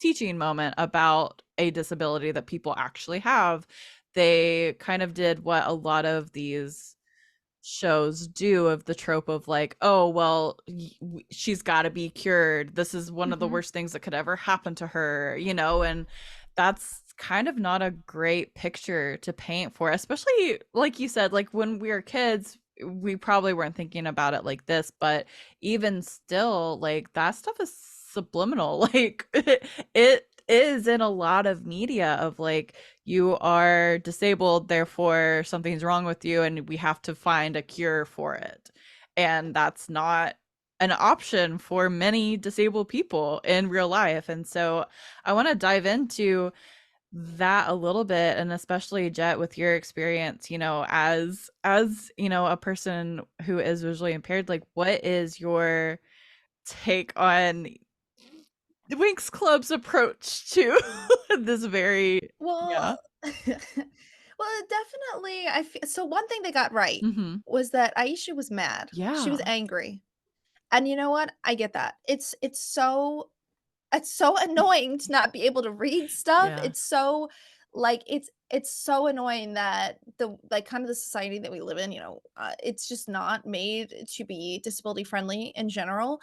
teaching moment about a disability that people actually have, they kind of did what a lot of these shows do, of the trope of like, oh well, she's got to be cured, this is one of the worst things that could ever happen to her, and that's kind of not a great picture to paint for, especially like you said, like when we were kids, we probably weren't thinking about it like this, but even still, like that stuff is subliminal. Like it is in a lot of media of like, you are disabled, therefore something's wrong with you, and we have to find a cure for it. And that's not an option for many disabled people in real life. And so I want to dive into that a little bit, and especially Jet, with your experience, as a person who is visually impaired, like what is your take on the Winx Club's approach to this very, Well, yeah. well, definitely. So one thing they got right Mm-hmm. was that Aisha was mad. She was Yeah. angry, and you know what? I get that. It's so annoying to not be able to read stuff. Yeah. It's so like it's so annoying that the like kind of the society that we live in, it's just not made to be disability friendly in general.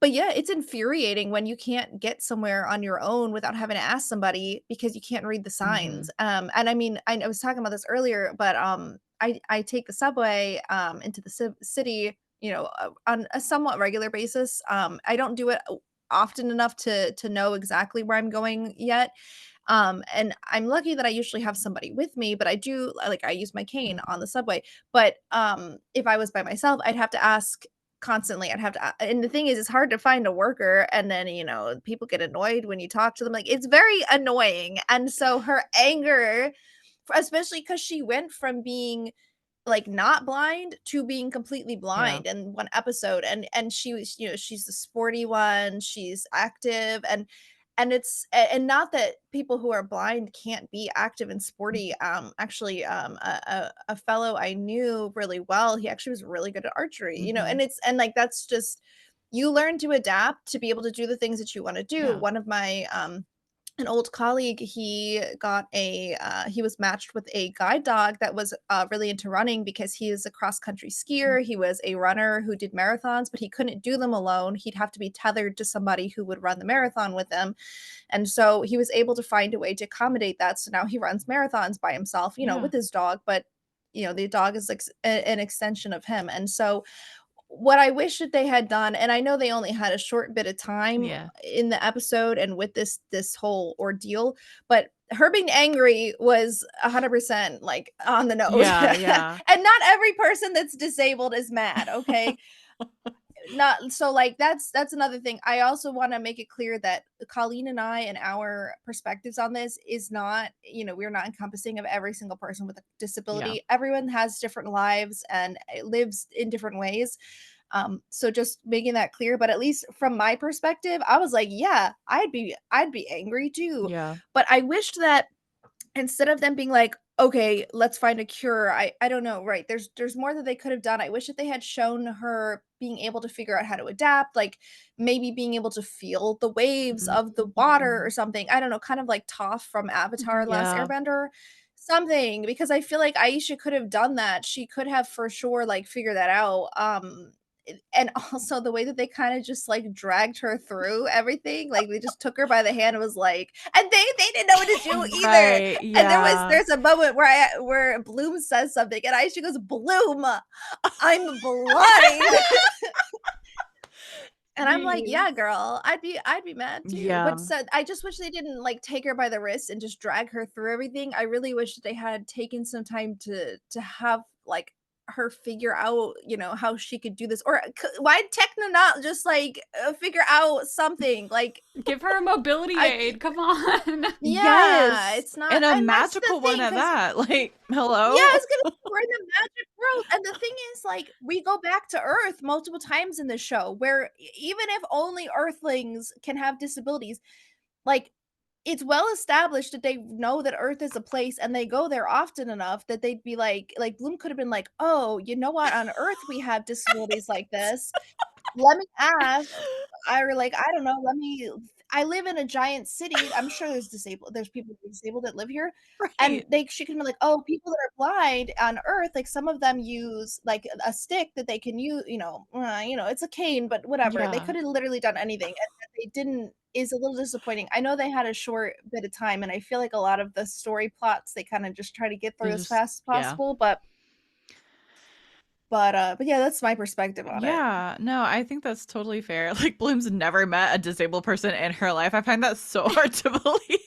But yeah, it's infuriating when you can't get somewhere on your own without having to ask somebody because you can't read the Mhm. signs. And I mean, I was talking about this earlier, but I take the subway into the city, on a somewhat regular basis. I don't do it often enough to know exactly where I'm going yet. And I'm lucky that I usually have somebody with me, but I use my cane on the subway. But if I was by myself, I'd have to ask constantly. And the thing is, it's hard to find a worker, and then people get annoyed when you talk to them. Like it's very annoying, and so her anger, especially because she went from being like not blind to being completely Yeah. blind in one episode, and she was, she's the sporty one, she's active, and not that people who are blind can't be active and sporty. Actually, a fellow I knew really well, he actually was really good at archery, Mhm. and like that's just, you learn to adapt to be able to do the things that you want to do. Yeah. One of my an old colleague, he was matched with a guide dog that was really into running because he is a cross country skier. He was a runner who did marathons, but he couldn't do them alone. He'd have to be tethered to somebody who would run the marathon with him. And so he was able to find a way to accommodate that. So now he runs marathons by himself, Yeah. with his dog, but the dog is like an extension of him. And so what I wish that they had done, and I know they only had a short bit of time Yeah. in the episode and with this whole ordeal, but her being angry was 100% like on the nose. Yeah, yeah. And not every person that's disabled is mad, okay? Not so, like, that's another thing. I also wanna make it clear that Colleen and I and our perspectives on this is not, we're not encompassing of every single person with a Yeah. disability. Everyone has different lives and lives in different ways. So just making that clear, but at least from my perspective, I was like, yeah, I'd be angry too. Yeah. But I wished that instead of them being like, okay, let's find a cure, I don't know, right, there's more that they could have done. I wish that they had shown her being able to figure out how to adapt, like maybe being able to feel the waves of the water or Mhm. something. I don't know, kind of like Toph from Avatar: The Last Yeah. Airbender, something, because I feel like Aisha could have done that. She could have for sure like figured that out. and also the way that they kind of just like dragged her through everything, like they just took her by the hand and was like, and they didn't know what to do either. Right. And Yeah. there's a moment where Bloom says something, and she goes, Bloom, I'm blind. And I'm like, yeah, girl, I'd be mad too. Yeah. But so I just wish they didn't like take her by the wrist and just drag her through everything. I really wish that they had taken some time to have like her figure out, how she could do this. Or why Techno not just like figure out something like Give her a mobility aid. Come on. yeah, Yes. it's not, And a and that's the magical one thing, at 'cause that. Like, yeah, hello? I was gonna say we're in the magic world, and the thing is, like, we go back to Earth multiple times in the show where even if only Earthlings can have disabilities, like, it's well established that they know that Earth is a place and they go there often enough that they'd be like Bloom could have been like, "Oh, you know what? On Earth we have disabilities like this. Let me ask." Or like, I don't know, I live in a giant city. I'm sure there's people who are disabled that live here. And Right. she can be like, "Oh, people that are blind on Earth, like some of them use like a stick that they can use, it's a cane, but whatever." They Yeah. could have literally done anything, and that they didn't is a little disappointing. I know they had a short bit of time, and I feel like a lot of the story plots they kind of just try to get They through as just, fast as yeah. possible, but yeah, that's my perspective on it. Yeah, no, I think that's totally fair. Like, Bloom's never met a disabled person in her life. I find that so hard to believe.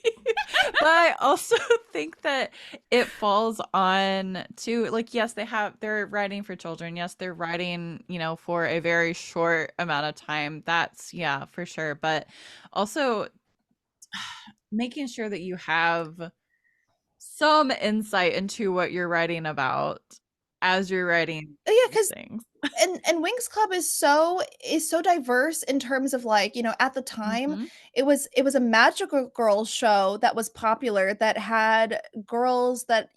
But I also think that it falls on to, like, yes, they're writing for children. Yes, they're writing, for a very short amount of time. That's, yeah, for sure. But also making sure that you have some insight into what you're writing about as you're writing Yeah, these because things. and Winx Club is so diverse in terms of like, at the time Mhm. it was a magical girl show that was popular that had girls that,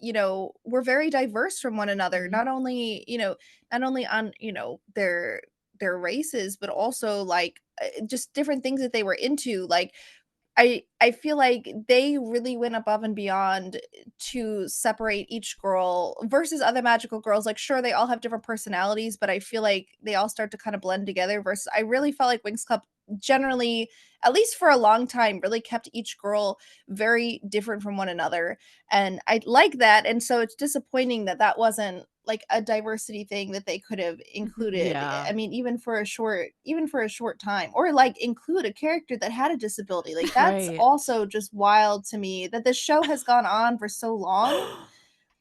were very diverse from one another, Mhm. not only on, their races, but also like just different things that they were into. Like I feel like they really went above and beyond to separate each girl versus other magical girls. Like, sure, they all have different personalities, but I feel like they all start to kind of blend together. Versus, I really felt like Winx Club generally, at least for a long time, really kept each girl very different from one another. And I like that. And so it's disappointing that that wasn't like a diversity thing that they could have included. Yeah. I mean, even for a short time, or like include a character that had a disability. Like that's Right. also just wild to me that the show has gone on for so long.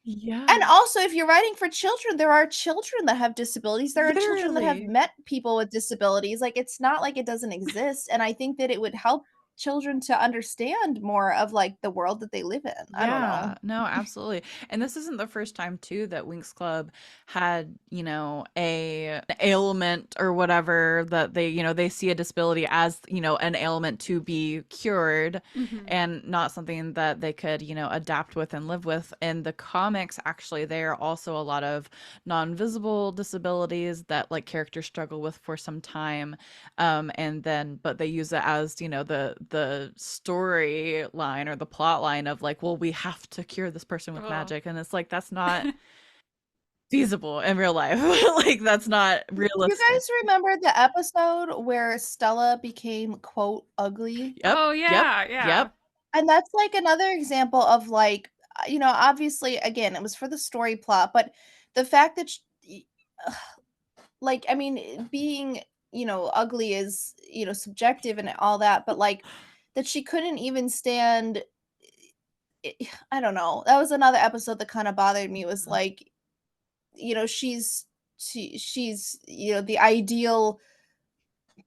And Yeah, also, if you're writing for children, there are children that have disabilities. There are children that have literally. met people with disabilities. Like it's not like it doesn't exist. And I think that it would help children to understand more of like the world that they live in. I don't know. Yeah, no, absolutely. And this isn't the first time too that Winx Club had, a ailment or whatever that they see a disability as, an ailment to be cured Mhm. and not something that they could, adapt with and live with. In the comics, actually, there are also a lot of non-visible disabilities that like characters struggle with for some time. And then but they use it as the storyline or the plot line of like, well, we have to cure this person with Oh. magic, and it's like that's not feasible in real life. Like that's not You realistic. guys remember the episode where Stella became, quote, ugly? Yep, Oh yep, yeah, yeah. yep. And that's like another example of like, obviously, again, it was for the story plot, but the fact that, like, I mean, being, ugly is, subjective and all that, but like that she couldn't even stand. I don't know. That was another episode that kind of bothered me. Was Mhm. like, she's the ideal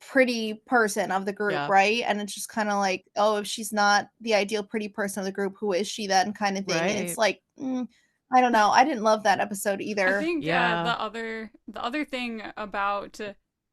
pretty person of the group, Yeah, right? And it's just kind of like, oh, if she's not the ideal pretty person of the group, who is she then, kind of thing. And it's right. like, I don't know. I didn't love that episode I either. think Yeah. the other thing about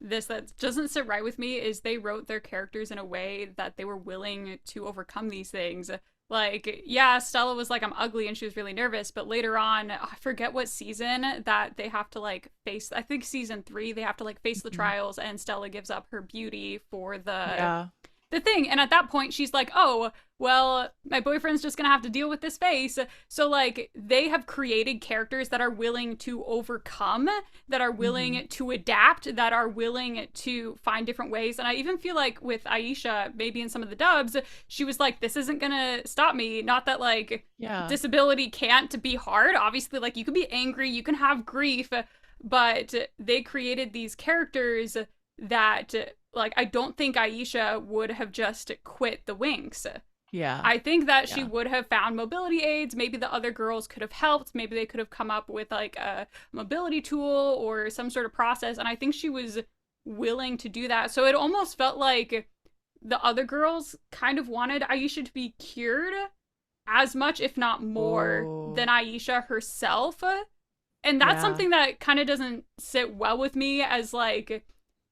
this that doesn't sit right with me is they wrote their characters in a way that they were willing to overcome these things. Like, yeah, Stella was like, I'm ugly, and she was really nervous, but later on, I forget what season that they have to like face, I think season 3, they have to like face the Mhm. trials, and Stella gives up her beauty for the Yeah. the thing. And at that point, she's like, oh, well, my boyfriend's just gonna have to deal with this face. So, like, they have created characters that are willing to overcome, that are willing to adapt, that are willing to find different ways. And I even feel like with Aisha, maybe in some of the dubs, she was like, this isn't gonna stop me. Not that, like, disability can't be hard. Obviously, like, you can be angry, you can have grief, but they created these characters that, like, I don't think Aisha would have just quit the Winx. Yeah. I think that she would have found mobility aids. Maybe the other girls could have helped. Maybe they could have come up with, like, a mobility tool or some sort of process. And I think she was willing to do that. So it almost felt like the other girls kind of wanted Aisha to be cured as much, if not more, than Aisha herself. And that's something that kind of doesn't sit well with me, as, like,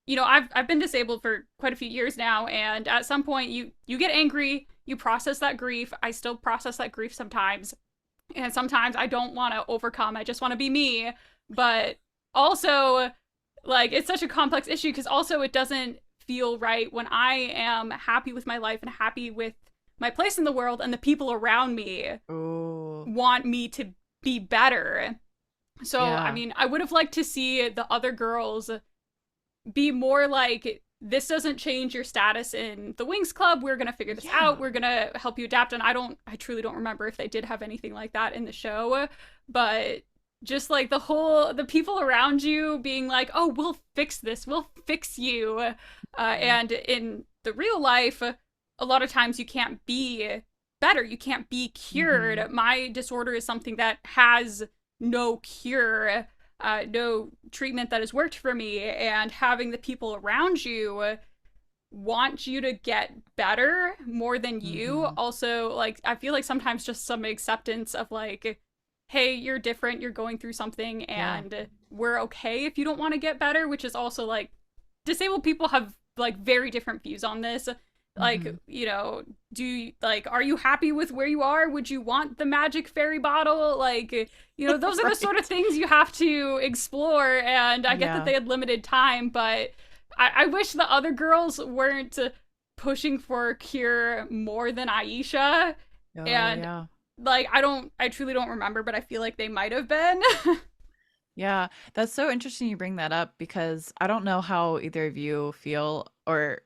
you know, I've been disabled for quite a few years now, and at some point you get angry, you process that grief. I still process that grief sometimes. And sometimes I don't want to overcome. I just want to be me. But also, like, it's such a complex issue because also it doesn't feel right when I am happy with my life and happy with my place in the world and the people around me want me to be better. So, I mean, I would have liked to see the other girls be more like, this doesn't change your status in the Winx Club. We're going to figure this out. We're going to help you adapt. And I truly don't remember if they did have anything like that in the show, but just like the people around you being like, oh, we'll fix this. We'll fix you. And in the real life, a lot of times you can't be better. You can't be cured. My disorder is something that has no cure. No treatment that has worked for me, and having the people around you want you to get better more than you. Also, like, I feel like sometimes just some acceptance of, like, hey, you're different, you're going through something, and we're okay if you don't want to get better, which is also, like, disabled people have, like, very different views on this. Like, you know, are you happy with where you are? Would you want the magic fairy bottle? Like, you know, those are the sort of things you have to explore. And I get that they had limited time, but I wish the other girls weren't pushing for a cure more than Aisha. Like, I truly don't remember, but I feel like they might have been. Yeah, that's so interesting you bring that up, because I don't know how either of you feel or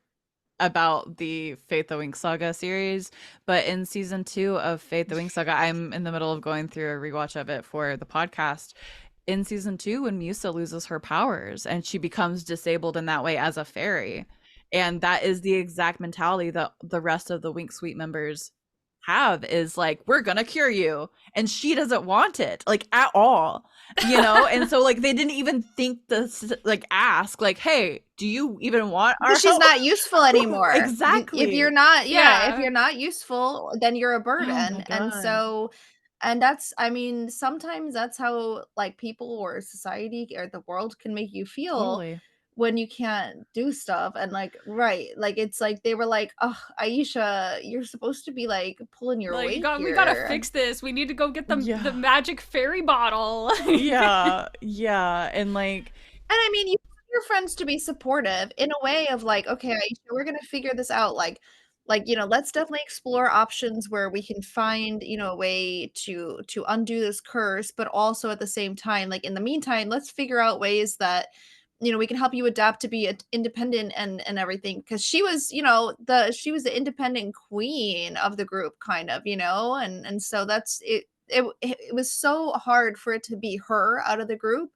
about the Fate the Winx Saga series, but in season 2 of Fate the Winx Saga, I'm in the middle of going through a rewatch of it for the podcast. In season 2, when Musa loses her powers and she becomes disabled in that way as a fairy, and that is the exact mentality that the rest of the Winx Suite members have, is like, we're gonna cure you, and she doesn't want it, like, at all, you know. And so, like, they didn't even think to, like, ask, like, hey, do you even want our she's help? not useful anymore. Exactly. If you're not if you're not useful, then you're a burden. And so, and that's, I mean, sometimes that's how, like, people or society or the world can make you feel when you can't do stuff. And, like, like, it's like they were like, oh, Aisha, you're supposed to be, like, pulling your weight here. We gotta fix this. We need to go get the magic fairy bottle. And, like, and I mean, you want your friends to be supportive in a way of, like, okay, Aisha, we're gonna figure this out. Like, you know, let's definitely explore options where we can find, you know, a way to undo this curse, but also at the same time, like, in the meantime, let's figure out ways that, you know, we can help you adapt to be independent and everything. Because she was, you know, she was the independent queen of the group, kind of, you know. And so that's it. It was so hard for it to be her out of the group.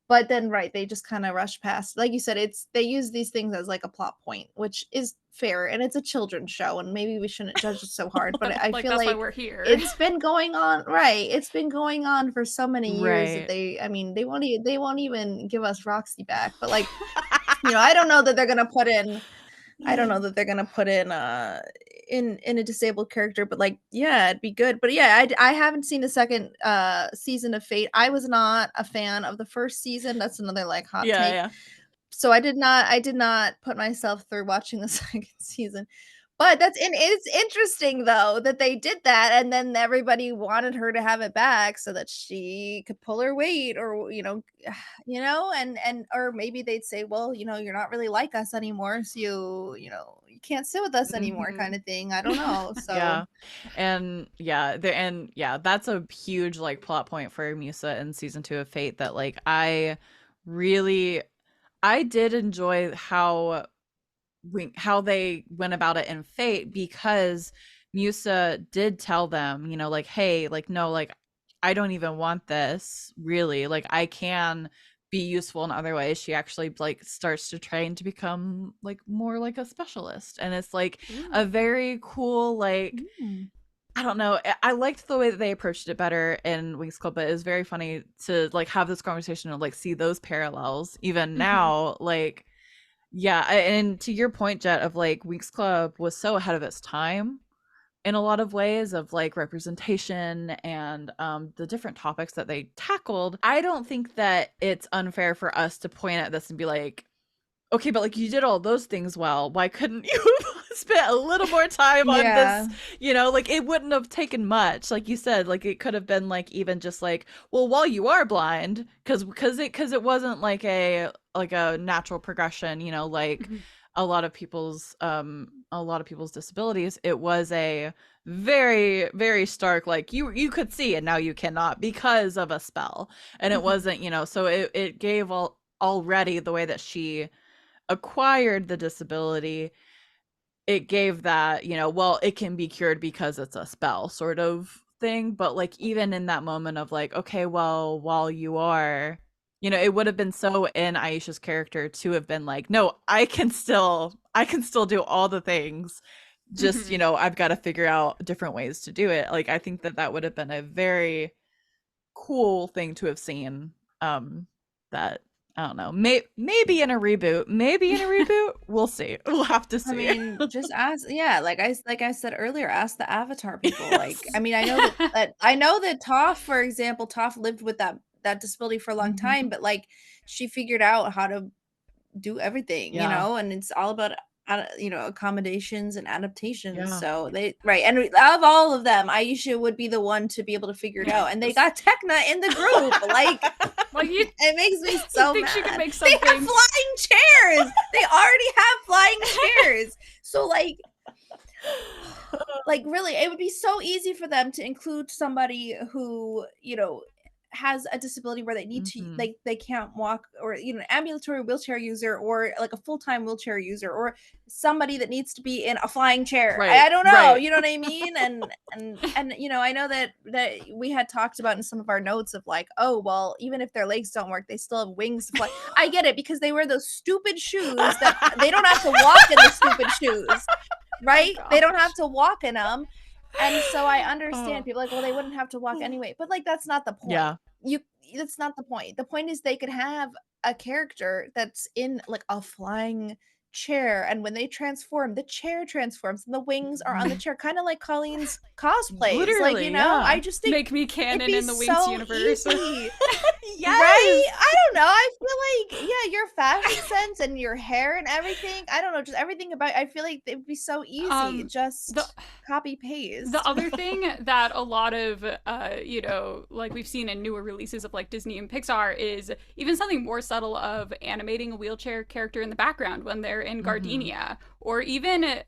But then, they just kind of rush past. Like you said, they use these things as, like, a plot point, which is fair, and it's a children's show, and maybe we shouldn't judge it so hard. But I feel that's like why we're here. It's been going on, It's been going on for so many years that they won't even give us Roxy back. But, like, you know, I don't know that they're gonna put in. I don't know that they're gonna put in a disabled character, but, like, yeah, it'd be good. But yeah, I haven't seen the second season of Fate. I was not a fan of the first season. That's another, like, hot take. So I did not put myself through watching the second season. But it's interesting though that they did that, and then everybody wanted her to have it back so that she could pull her weight, or and or maybe they'd say, well, you're not really like us anymore, so you can't sit with us anymore, Mhm. kind of thing. I don't know. So Yeah. And that's a huge like plot point for Musa in season 2 of Fate, that like really I did enjoy how they went about it in Fate, because Musa did tell them, like, hey, like, no, like, I don't even want this, really. Like, I can be useful in other ways. She actually like starts to train to become like more like a specialist. And it's like a Ooh. very cool, like, mm. I don't know. I liked the way that they approached it better in Winx Club, but it was very funny to like have this conversation and like see those parallels even Mhm. now. Like, yeah, and to your point, Jet, of like Winx Club was so ahead of its time in a lot of ways of like representation and the different topics that they tackled. I don't think that it's unfair for us to point at this and be like, okay, but like you did all those things well. Why couldn't you spend a little more time on Yeah. this? Like it wouldn't have taken much. Like you said, like it could have been like even just like, well, while you are blind, because it wasn't like a natural progression. Like Mhm. a lot of people's disabilities. It was a very very stark, like you could see and now you cannot because of a spell, and it Mhm. wasn't. So it gave already the way that she acquired the disability, it gave that, well, it can be cured because it's a spell sort of thing. But like even in that moment of like, okay, well, while you are, it would have been so in Aisha's character to have been like, no, I can still do all the things. Just, Mhm. I've got to figure out different ways to do it. Like I think that would have been a very cool thing to have seen. That I don't know. Maybe in a reboot. Maybe in a reboot. We'll see. We'll have to I see. mean, just ask, yeah, like I said earlier, ask the Avatar people. Like, Yes. I mean, I know that Toph, for example, Toph lived with that disability for a long time, Mhm. but like she figured out how to do everything, Yeah. and it's all about accommodations and adaptations. Yeah. So they right, and of all of them, Aisha would be the one to be able to figure it out. And they Yes. got Tekna in the group. Like, Like you it makes me you so think she could mad. make They have something? flying chairs. They already have flying chairs. So like really, it would be so easy for them to include somebody who, has a disability where they need to, Mhm. they can't walk, or ambulatory wheelchair user, or like a full-time wheelchair user, or somebody that needs to be in a flying chair. I, Right. I don't know, Right. you know what I mean? And I know that we had talked about in some of our notes of like, oh well, even if their legs don't work, they still have wings to fly. I get it, because they wear those stupid shoes that they don't have to walk in the stupid shoes, Oh right? They don't have gosh. to walk in them. And so I understand Oh. people like, well, they wouldn't have to walk anyway. But like that's not the point. Yeah. You That's not the point. The point is they could have a character that's in like a flying chair, and when they transform, the chair transforms and the wings are on the Mhm. chair, kind of like Colleen's cosplays. Like, Literally, I yeah. just think Make me it'd canon be in the Winx so universe. easy. Yes. Right? I don't know. I feel like, yeah, your fashion sense and your hair and everything. I don't know, just everything about, I feel like it'd be so easy. The Just copy the paste. other thing that a lot of like we've seen in newer releases of like Disney and Pixar is even something more subtle of animating a wheelchair character in the background when they're in Mhm. Gardenia, or even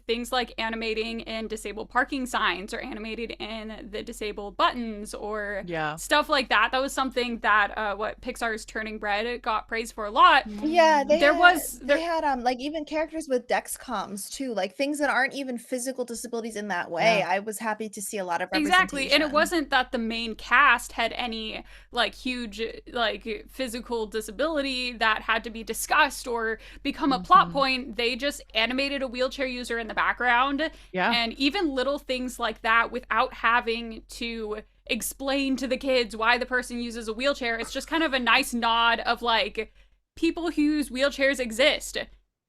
things like animating in disabled parking signs, or animated in the disabled buttons, or Yeah. stuff like that. That was something that what Pixar's Turning Red got praised for a lot. Yeah, Mm. they There had was they there had like even characters with Dexcoms too, like things that aren't even physical disabilities in that way. Yeah. I was happy to see a lot of Exactly. And it representation. wasn't that the main cast had any like huge like physical disability that had to be discussed or become a plot Mhm. point. They just animated a wheelchair user in the background, Yeah. and even little things like that without having to explain to the kids why the person uses a wheelchair. It's just kind of a nice nod of like people whose wheelchairs exist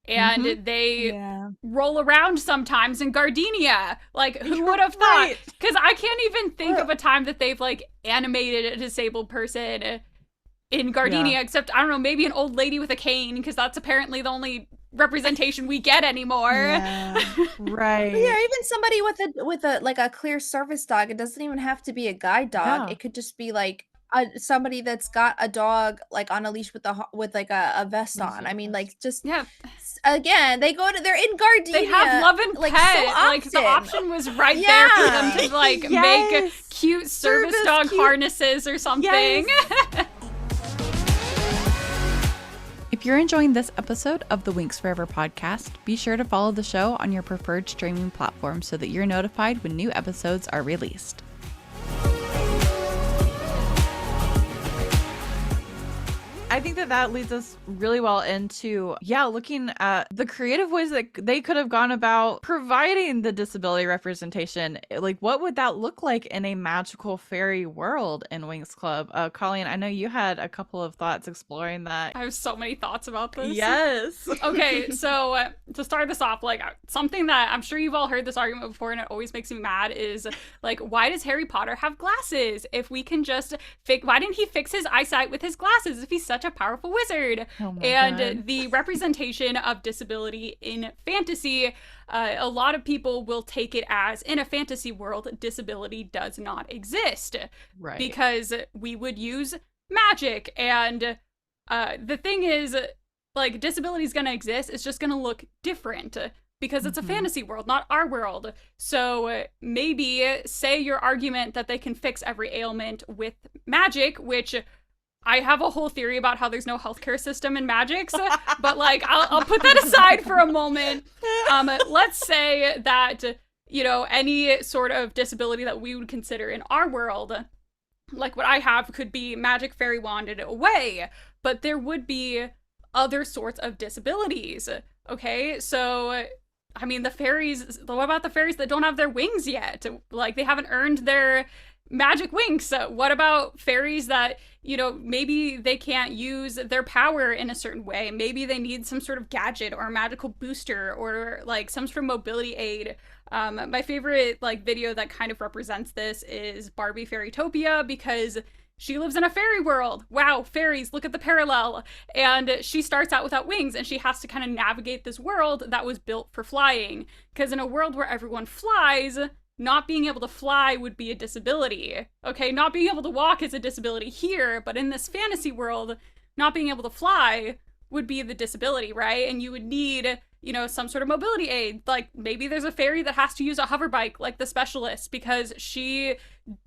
and Mhm. they Yeah. roll around sometimes in Gardenia. Like, who You're would have thought? right. Because I can't even think Or of a time that they've like animated a disabled person in Yeah. Gardenia, except I don't know, maybe an old lady with a cane, because that's apparently the only representation we get anymore. Yeah, right. But yeah, even somebody with a like a clear service dog. It doesn't even have to be a guide dog. Yeah. It could just be like somebody that's got a dog like on a leash with with like a vest on. I mean, like just Yeah. again, they're in Gardenia. They have Love and like Pet. so Like the often. option was right there for them to like make Yes. cute service dog cute- harnesses or something. Yes. If you're enjoying this episode of the Winx Forever podcast, be sure to follow the show on your preferred streaming platform so that you're notified when new episodes are released. I think that leads us really well into, looking at the creative ways that they could have gone about providing the disability representation. Like, what would that look like in a magical fairy world in Winx Club? Colleen, I know you had a couple of thoughts exploring that. I have so many thoughts about this. Yes. Okay, so to start this off, like something that I'm sure you've all heard this argument before and it always makes me mad is like, why does Harry Potter have glasses? If we can just why didn't he fix his eyesight with his glasses if he's such a powerful wizard? Oh my and God. The representation of disability in fantasy, a lot of people will take it as in a fantasy world, disability does not exist. Right. Because we would use magic. And the thing is, like, disability is going to exist. It's just going to look different because it's a fantasy world, not our world. So maybe say your argument that they can fix every ailment with magic, which I have a whole theory about how there's no healthcare system in Magix, but like I'll put that aside for a moment. Let's say that, you know, any sort of disability that we would consider in our world, like what I have, could be magic fairy wanded away, but there would be other sorts of disabilities. Okay, so I mean, the fairies, what about the fairies that don't have their wings yet? Like, they haven't earned their magic wings. What about fairies that, you know, maybe they can't use their power in a certain way? Maybe they need some sort of gadget or a magical booster or like some sort of mobility aid. My favorite like video that kind of represents this is Barbie Fairytopia, because she lives in a fairy world. Wow, fairies, look at the parallel. And she starts out without wings and she has to kind of navigate this world that was built for flying. Because in a world where everyone flies, not being able to fly would be a disability. Okay, not being able to walk is a disability here, but in this fantasy world, not being able to fly would be the disability, right? And you would need, you know, some sort of mobility aid. Like, maybe there's a fairy that has to use a hover bike, like the specialist, because she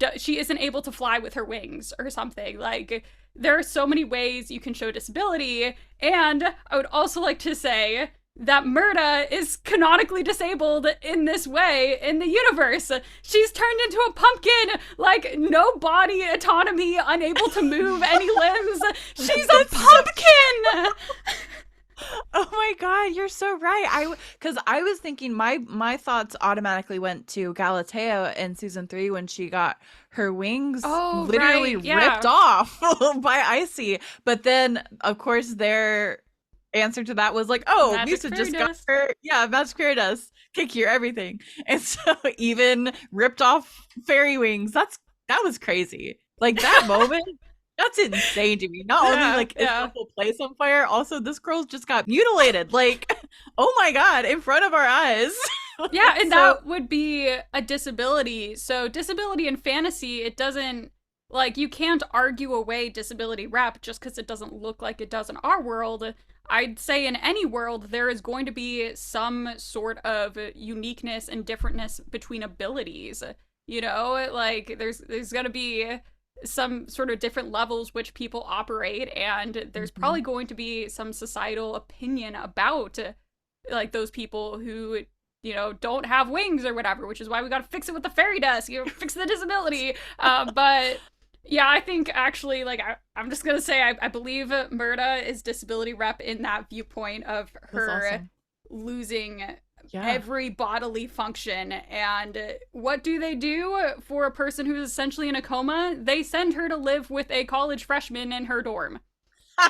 isn't able to fly with her wings or something. Like, there are so many ways you can show disability. And I would also like to say that Murda is canonically disabled in this way in the universe. She's turned into a pumpkin, like, no body autonomy, unable to move any limbs. She's a pumpkin! Oh my God, you're so right. Because I was thinking, my thoughts automatically went to Galatea in season 3 when she got her wings literally ripped off by Icy. But then, of course, their answer to that was like, oh, Magic Musa fairy just got dust. her, magic fairy dust, can cure everything. And so even ripped off fairy wings, that was crazy. Like, that moment, that's insane to me. Not only like is the whole place on fire, also this girl just got mutilated. Like, oh my God, in front of our eyes. Yeah, and that would be a disability. So disability in fantasy, it doesn't, like, you can't argue away disability rep just because it doesn't look like it does in our world. I'd say in any world, there is going to be some sort of uniqueness and differentness between abilities. You know, like, there's going to be some sort of different levels which people operate, and there's probably going to be some societal opinion about, like, those people who, you know, don't have wings or whatever, which is why we gotta fix it with the fairy dust, you know, fix the disability. But yeah, I think actually, like, I'm just gonna say, I believe Murda is disability rep in that viewpoint of her losing every bodily function. And what do they do for a person who's essentially in a coma? They send her to live with a college freshman in her dorm.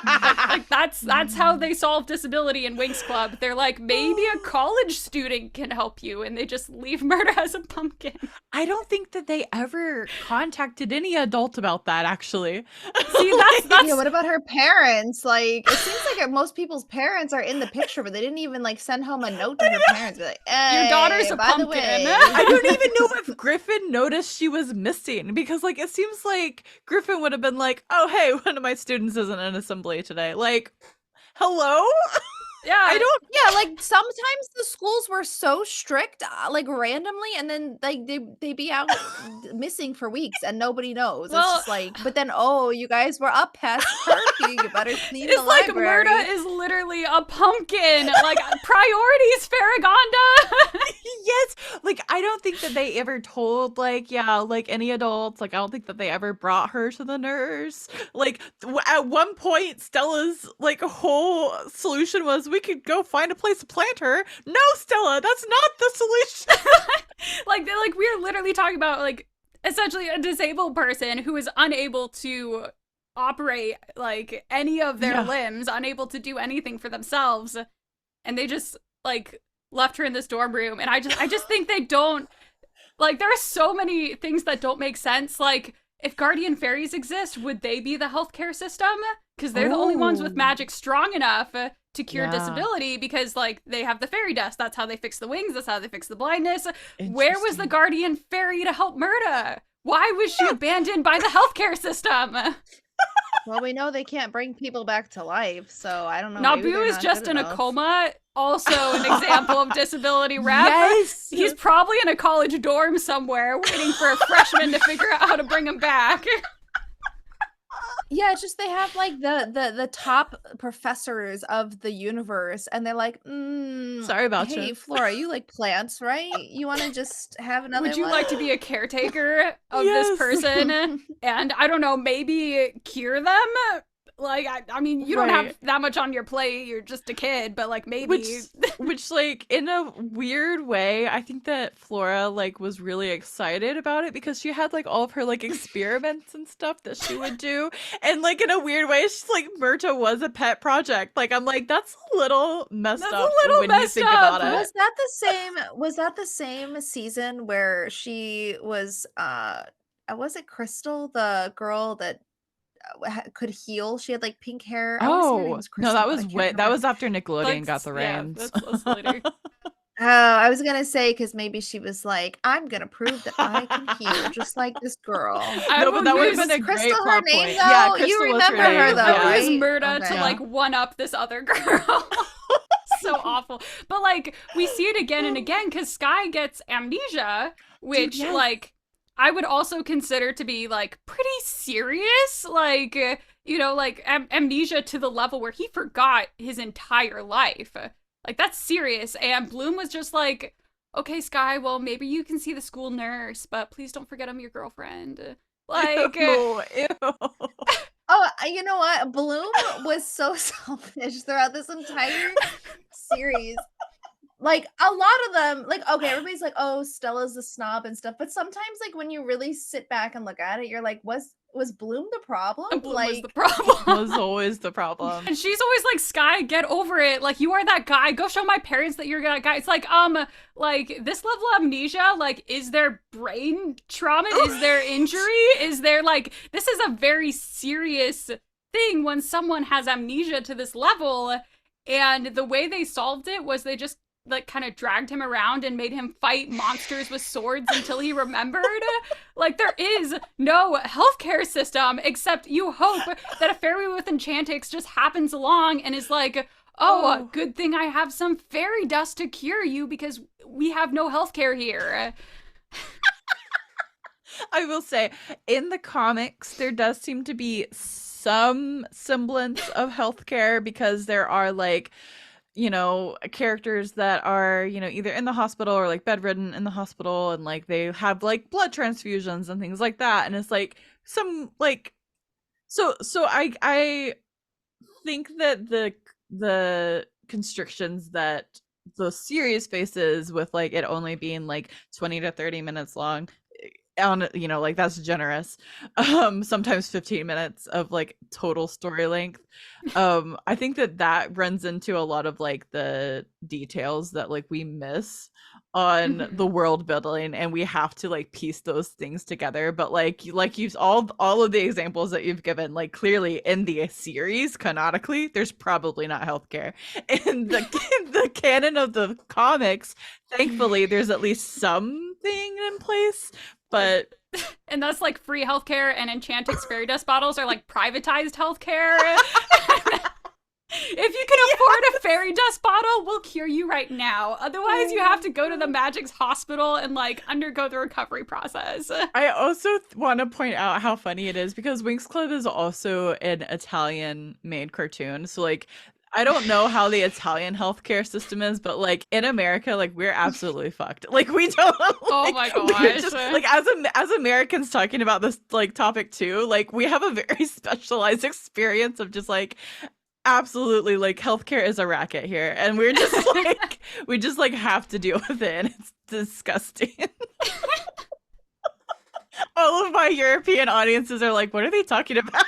Like that's how they solve disability in Winx Club. They're like, maybe a college student can help you, and they just leave Murda as a pumpkin. I don't think that they ever contacted any adult about that, actually. See, Like, that's Yeah, what about her parents? Like, it seems like most people's parents are in the picture, but they didn't even like send home a note to her parents. Be like, your daughter's hey, a by the pumpkin. way. I don't even know if Griffin noticed she was missing, because like it seems like Griffin would have been like, "Oh, hey, one of my students isn't in assembly today." Like, hello? Yeah, I don't. Yeah, like sometimes the schools were so strict, like randomly, and then like they be out missing for weeks and nobody knows. It's Well, just like, but then you guys were up past curfew. You better clean the it's like library. Murda is literally a pumpkin. Like priorities, Farragonda. Yes, like I don't think that they ever told like like any adults. Like I don't think that they ever brought her to the nurse. Like at one point, Stella's like whole solution was we could go find a place to plant her. No, Stella, that's not the solution. Like we're literally talking about like essentially a disabled person who is unable to operate like any of their limbs, unable to do anything for themselves, and they just like left her in this dorm room. And I just think they don't, like, there are so many things that don't make sense. Like, if guardian fairies exist, would they be the healthcare system? Because they're the only ones with magic strong enough to cure disability, because like they have the fairy dust. That's how they fix the wings. That's how they fix the blindness. Where was the guardian fairy to help Murda? Why was she abandoned by the healthcare system? Well, we know they can't bring people back to life, so I don't know. Nabu is just in a coma. Also an example of disability rep. Yes, He's probably in a college dorm somewhere waiting for a freshman to figure out how to bring him back. Yeah, it's just they have like the top professors of the universe, and they're like, sorry about hey, you, Flora, you like plants, right? You want to just have another Would you one? like to be a caretaker of this person and, I don't know, maybe cure them? Like, I mean, you don't have that much on your plate. You're just a kid, but like maybe. Which like in a weird way, I think that Flora like was really excited about it, because she had like all of her like experiments and stuff that she would do, and like in a weird way, she's like Murta was a pet project. Like I'm like that's a little messed up. A little when messed you think up. about it. Was that the same season where she was was it Crystal, the girl that could heal? She had like pink hair. I want to say her name Oh was Crystal, no, that but I was can't that remember. was after Nickelodeon got the reins. Yeah, that's later. Oh, I was gonna say, because maybe she was like, I'm gonna prove that I can heal just like this girl. No, but that would have been a Crystal great her plot name, point. though? Yeah, You Crystal was remember her her, name. though, I right? use Murda Okay. to like one up this other girl. So awful. But like we see it again and again because Sky gets amnesia, which like I would also consider to be like pretty serious. Like, you know, like amnesia to the level where he forgot his entire life. Like that's serious. And Bloom was just like, okay, Sky, well maybe you can see the school nurse, but please don't forget I'm your girlfriend. Like, Ew. Oh, you know what? Bloom was so selfish throughout this entire series. Like, a lot of them, like, okay, everybody's like, oh, Stella's the snob and stuff. But sometimes, like, when you really sit back and look at it, you're like, was Bloom the problem? Bloom like, was the problem. Was always the problem. And she's always like, Sky, get over it. Like, you are that guy. Go show my parents that you're that guy. It's like this level of amnesia, like, is there brain trauma? Is there injury? Is there, like, this is a very serious thing when someone has amnesia to this level. And the way they solved it was they just like kind of dragged him around and made him fight monsters with swords until he remembered. Like there is no healthcare system except you hope that a fairy with enchantix just happens along and is like, oh, good thing I have some fairy dust to cure you because we have no healthcare here. I will say, in the comics, there does seem to be some semblance of healthcare, because there are like, you know, characters that are, you know, either in the hospital or like bedridden in the hospital, and like they have like blood transfusions and things like that, and it's like some like so I think that the constrictions that the series faces with like it only being like 20 to 30 minutes long on, you know, like that's generous. Sometimes 15 minutes of like total story length. I think that runs into a lot of like the details that like we miss on the world building, and we have to like piece those things together. But like you've all of the examples that you've given, like clearly in the series canonically there's probably not healthcare. In the canon of the comics, thankfully there's at least something in place. But and that's like free healthcare, and Enchantix fairy dust bottles are like privatized healthcare. If you can afford a fairy dust bottle, we'll cure you right now. Otherwise, you have to go to the Magic's hospital and like undergo the recovery process. I also want to point out how funny it is because Winx Club is also an Italian made cartoon. So like I don't know how the Italian healthcare system is, but like in America, like we're absolutely fucked. Like we don't. Like, oh my gosh! Just, like as Americans talking about this like topic too, like we have a very specialized experience of just like absolutely like healthcare is a racket here, and we're just like we just like have to deal with it, and it's disgusting. All of my European audiences are like, what are they talking about?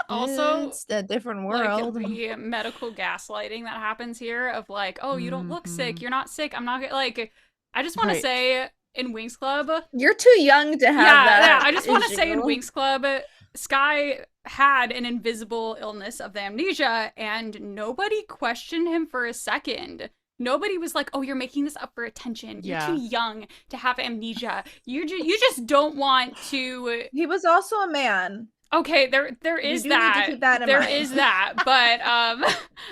Also, it's a different world. Like the medical gaslighting that happens here of like, oh, you don't look sick, you're not sick, I'm not like, I just want to say in Winx Club, you're too young to have that. Yeah, I just want to say in Winx Club, Sky had an invisible illness of the amnesia, and nobody questioned him for a second. Nobody was like, oh, you're making this up for attention. You're too young to have amnesia. You just don't want to. He was also a man. Okay, there is that. Need to keep that in there mind. is that, but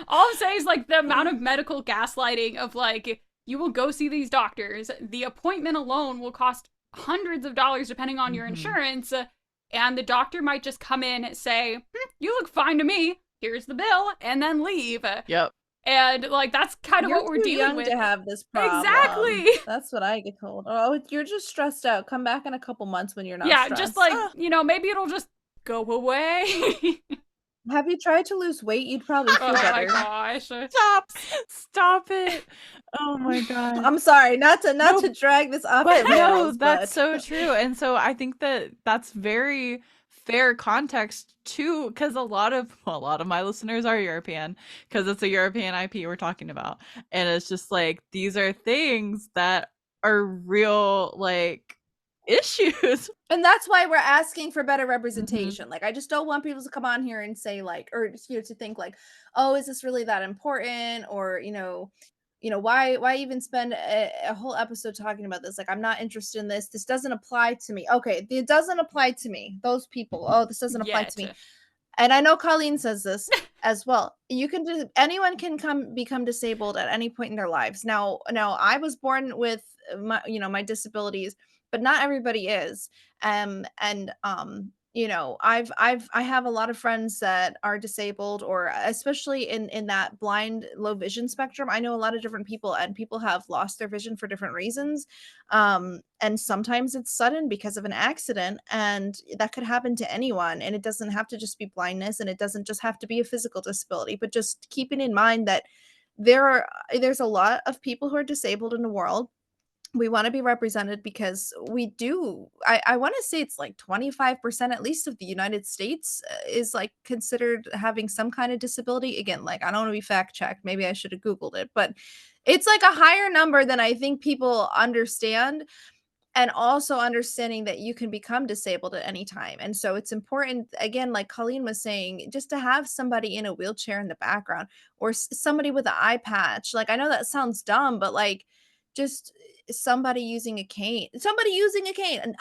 all I'm saying is like the amount of medical gaslighting of like, you will go see these doctors. The appointment alone will cost hundreds of dollars depending on your insurance, and the doctor might just come in and say, you look fine to me. Here's the bill, and then leave. Yep. And like that's kind of what we're dealing with. To have this problem. Exactly. That's what I get told. Oh, you're just stressed out. Come back in a couple months when you're not. Yeah, stressed. just like you know, maybe it'll just go away. Have you tried to lose weight? You'd probably feel better. Oh my gosh! Stop it! Oh my god! I'm sorry, not to drag this up. But no, that's so true, and so I think that's very fair context too, because a lot of my listeners are European, because it's a European IP we're talking about, and it's just like these are things that are real like issues, and that's why we're asking for better representation. Like I just don't want people to come on here and say like, or to think like, oh, is this really that important, or why even spend a whole episode talking about this? Like I'm not interested in this doesn't apply to me. Okay, it doesn't apply to me. Those people, oh, this doesn't apply to me. And I know Colleen says this as well. Anyone can become disabled at any point in their lives. Now I was born with my disabilities, but not everybody is. I have a lot of friends that are disabled, or especially in that blind low vision spectrum. I know a lot of different people, and people have lost their vision for different reasons. And sometimes it's sudden because of an accident, and that could happen to anyone. And it doesn't have to just be blindness, and it doesn't just have to be a physical disability, but just keeping in mind that there's a lot of people who are disabled in the world. We want to be represented because we do. I want to say it's like 25% at least of the United States is like considered having some kind of disability. Again, like I don't want to be fact checked. Maybe I should have Googled it, but it's like a higher number than I think people understand. And also understanding that you can become disabled at any time. And so it's important, again, like Colleen was saying, just to have somebody in a wheelchair in the background, or somebody with an eye patch. Like, I know that sounds dumb, but like just somebody using a cane,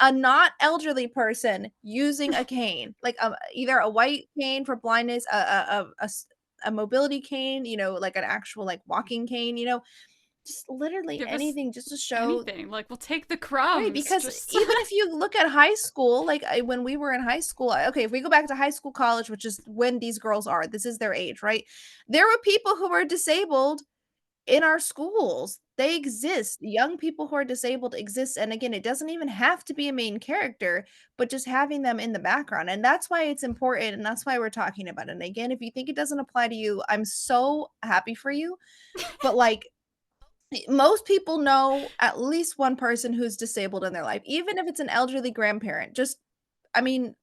a not elderly person using a cane, like either a white cane for blindness, a mobility cane, like an actual like walking cane, just literally anything, just to show anything. Like we'll take the crumbs. Right, because even if you look at high school, like when we were in high school, okay, if we go back to high school, college, which is when these girls are, this is their age, right? There were people who were disabled in our schools. They exist. Young people who are disabled exist. And again, it doesn't even have to be a main character, but just having them in the background. And that's why it's important. And that's why we're talking about it. And again, if you think it doesn't apply to you, I'm so happy for you. But like, most people know at least one person who's disabled in their life, even if it's an elderly grandparent. Just, I mean,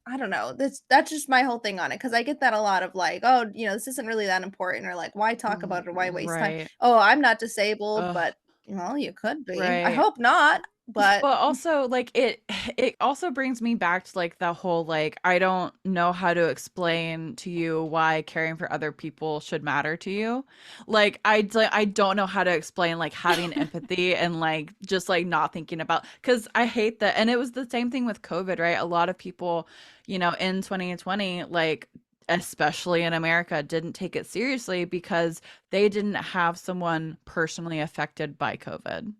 I don't know. That's just my whole thing on it, because I get that a lot of like, oh, this isn't really that important, or like, why talk about it or why waste time? Right. Oh, I'm not disabled, Ugh, but well, you could be. I right. hope not, but But also like it also brings me back to like the whole like I don't know how to explain to you why caring for other people should matter to you. Like I don't know how to explain like having empathy and like just like not thinking about, cuz I hate that. And it was the same thing with COVID, right? A lot of people, in 2020, like especially in America, didn't take it seriously because they didn't have someone personally affected by COVID.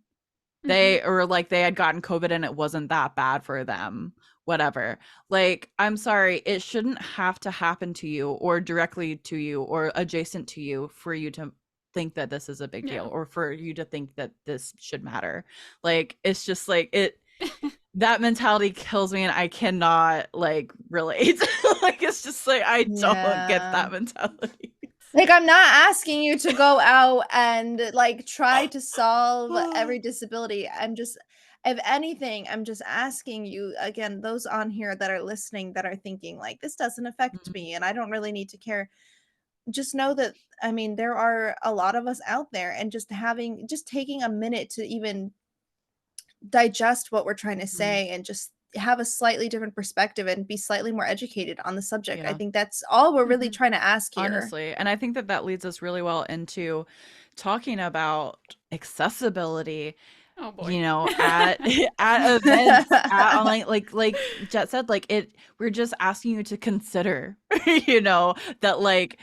Hmm. They had gotten COVID and it wasn't that bad for them, whatever. Like, I'm sorry, it shouldn't have to happen to you or directly to you or adjacent to you for you to think that this is a big deal Yeah. or for you to think that this should matter. Like, it's just like that mentality kills me and I cannot like relate. Like, it's just like I don't get yeah. that mentality. Like, I'm not asking you to go out and like try to solve every disability. If anything, I'm just asking you again, those on here that are listening that are thinking like, this doesn't affect Mhm, me and I don't really need to care. Just know that, I mean, there are a lot of us out there, and just taking a minute to even digest what we're trying to mhm. say and just have a slightly different perspective and be slightly more educated on the subject. I Yeah. think that's all we're really Hmm. trying to ask here. Honestly, and I think that that leads us really well into talking about accessibility, Oh boy. at at events, at online, like Jet said, like we're just asking you to consider, that like